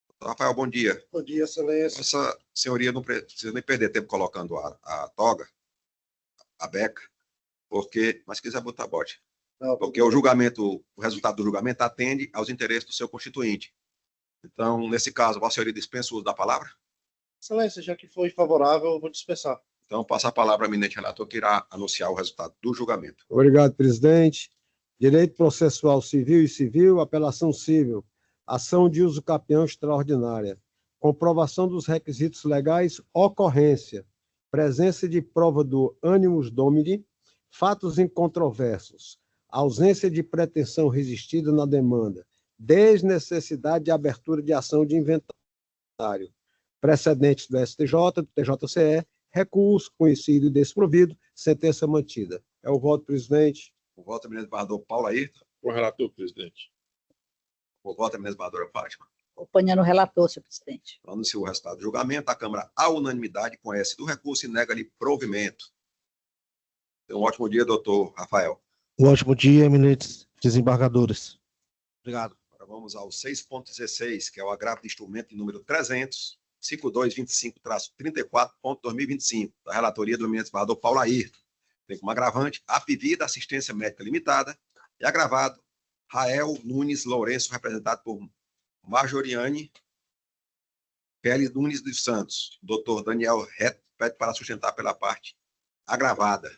Doutor Rafael, bom dia. Bom dia, excelência. Essa senhoria não precisa nem perder tempo colocando a toga, a beca, mas se quiser botar bote. Não, porque o resultado do julgamento atende aos interesses do seu constituinte. Então, nesse caso, Vossa Senhoria dispensa o uso da palavra? Excelência, já que foi favorável, eu vou dispensar. Então, passa a palavra ao eminente relator, que irá anunciar o resultado do julgamento. Obrigado, presidente. Direito processual civil e civil, apelação civil, ação de uso capião extraordinária, comprovação dos requisitos legais, ocorrência, presença de prova do animus domini, fatos incontroversos, ausência de pretensão resistida na demanda, desnecessidade de abertura de ação de inventário, precedentes do STJ, do TJCE, recurso conhecido e desprovido, sentença mantida. É o voto, presidente. O voto, eminente desembargador Paulo Ayrton. O relator, presidente. O voto, eminente desembargadora Fátima. Acompanhando o relator, senhor presidente. Anuncio o resultado do julgamento. A Câmara, à unanimidade, conhece do recurso e nega-lhe provimento. Um ótimo dia, doutor Rafael. Um ótimo dia, eminentes desembargadores. Obrigado. Agora vamos ao 6.16, que é o agravo de instrumento de número 300-5225-34.2025, da relatoria do eminente desembargador Paulo Ayrton. Tem como agravante a pedida Assistência Médica Limitada e agravado Rael Nunes Lourenço, representado por Majoriane Pérez Nunes dos Santos. O doutor Daniel Reto pede para sustentar pela parte agravada.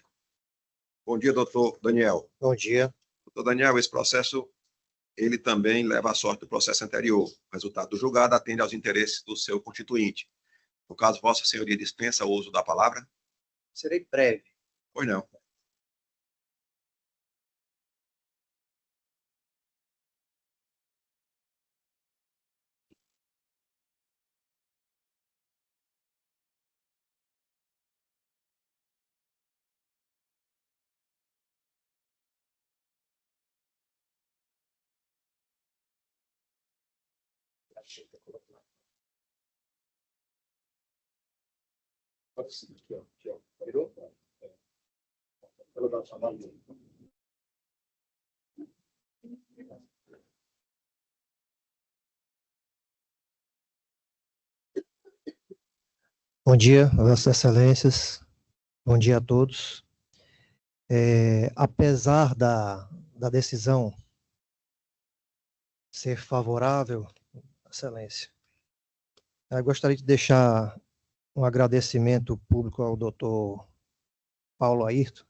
Bom dia, doutor Daniel. Bom dia. Doutor Daniel, esse processo, ele também leva a sorte do processo anterior. O resultado do julgado atende aos interesses do seu constituinte. No caso, Vossa Senhoria dispensa o uso da palavra? Serei breve. Pois não. Bom dia, Vossas Excelências. Bom dia a todos. Apesar da decisão ser favorável, Excelência, eu gostaria de deixar um agradecimento público ao doutor Paulo Ayrton,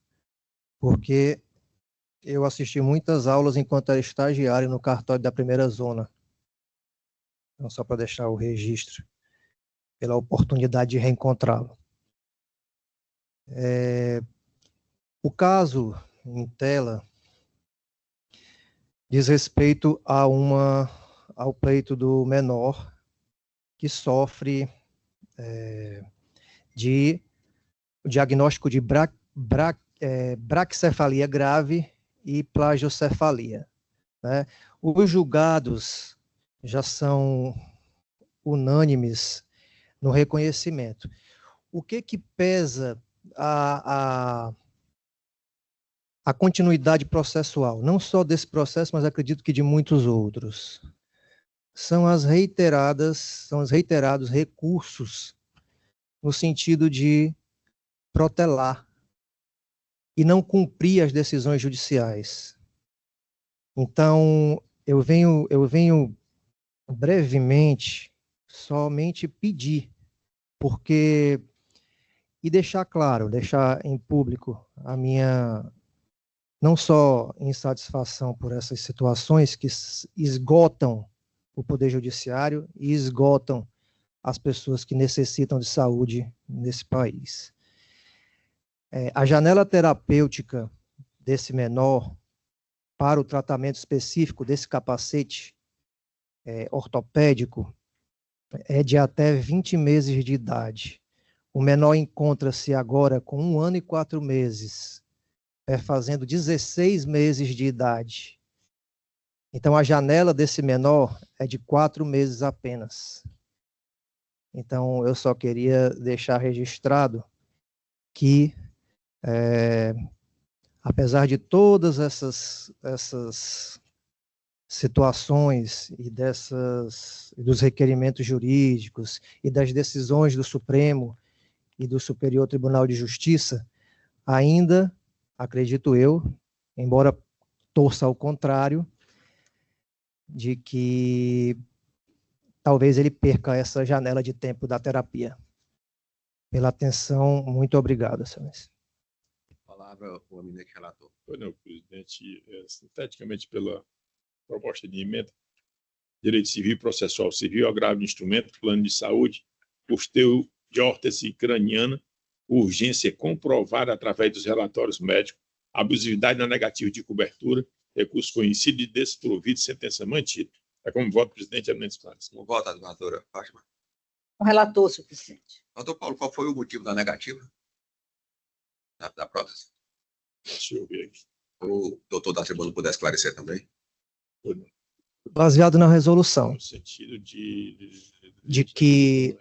porque eu assisti muitas aulas enquanto era estagiário no cartório da primeira zona. Então, só para deixar o registro, pela oportunidade de reencontrá-lo. O caso em tela diz respeito ao pleito do menor que sofre de diagnóstico de braquicefalia grave e plagiocefalia, né? Os julgados já são unânimes no reconhecimento. O que pesa a continuidade processual, não só desse processo, mas acredito que de muitos outros? São os reiterados recursos no sentido de protelar e não cumprir as decisões judiciais. Então, eu venho brevemente somente pedir, porque, e deixar claro, deixar em público a minha, não só insatisfação por essas situações que esgotam o Poder Judiciário e esgotam as pessoas que necessitam de saúde nesse país. A janela terapêutica desse menor para o tratamento específico desse capacete ortopédico é de até 20 meses de idade. O menor encontra-se agora com 1 ano e 4 meses, fazendo 16 meses de idade. Então, a janela desse menor é de 4 meses apenas. Então, eu só queria deixar registrado que, apesar de todas essas situações e dos requerimentos jurídicos e das decisões do Supremo e do Superior Tribunal de Justiça, ainda, acredito eu, embora torça ao contrário, de que talvez ele perca essa janela de tempo da terapia. Pela atenção, muito obrigado, excelência. Palavra o eminente relator. Pois não, presidente, sinteticamente pela proposta de emenda, direito civil e processual civil, agravo de instrumento, plano de saúde, custeio de órtese craniana, urgência comprovada através dos relatórios médicos, abusividade na negativa de cobertura, recurso conhecido e desprovido, sentença mantida. É como voto, presidente Eminentes Pares. Como vota, doutora Fátima? O relator, senhor presidente. Doutor Paulo, qual foi o motivo da negativa da prótese? Deixa eu ver aqui. O doutor da tribuna puder esclarecer também? Baseado na resolução, No sentido de que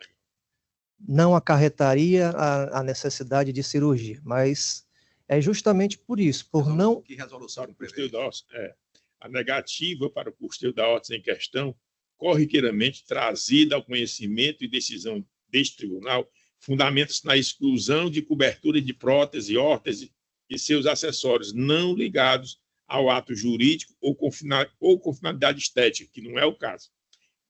não acarretaria a necessidade de cirurgia, mas é justamente por isso, por não... Que resolução para o custeio da órtese? A negativa para o custeio da órtese em questão, corriqueiramente trazida ao conhecimento e decisão deste tribunal, fundamenta-se na exclusão de cobertura de prótese, órtese e seus acessórios não ligados ao ato jurídico ou com finalidade estética, que não é o caso,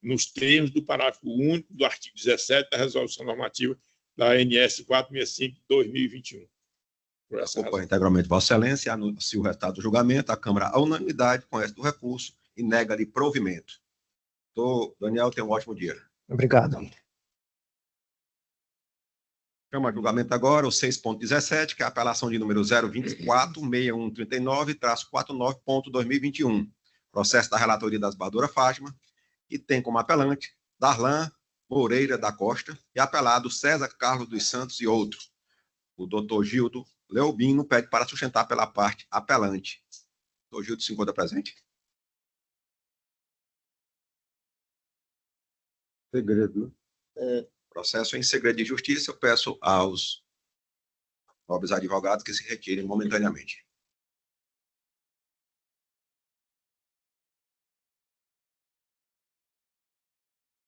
nos termos do parágrafo único do artigo 17 da Resolução Normativa da ANS 465/2021. Acompanha integralmente Vossa Excelência, anuncia o resultado do julgamento, a Câmara, à unanimidade, conhece do recurso e nega-lhe provimento. Doutor Daniel, tenha um ótimo dia. Obrigado. Câmara de julgamento agora, o 6.17, que é a apelação de número 024-6139-49.2021. Processo da relatoria da desembargadora Fátima, que tem como apelante Darlan Moreira da Costa e apelado César Carlos dos Santos e outro. O doutor Gildo Leobino pede para sustentar pela parte apelante. Doutor Gildo se encontra presente? Segredo, né? Processo em segredo de justiça, eu peço aos nobres advogados que se retirem momentaneamente.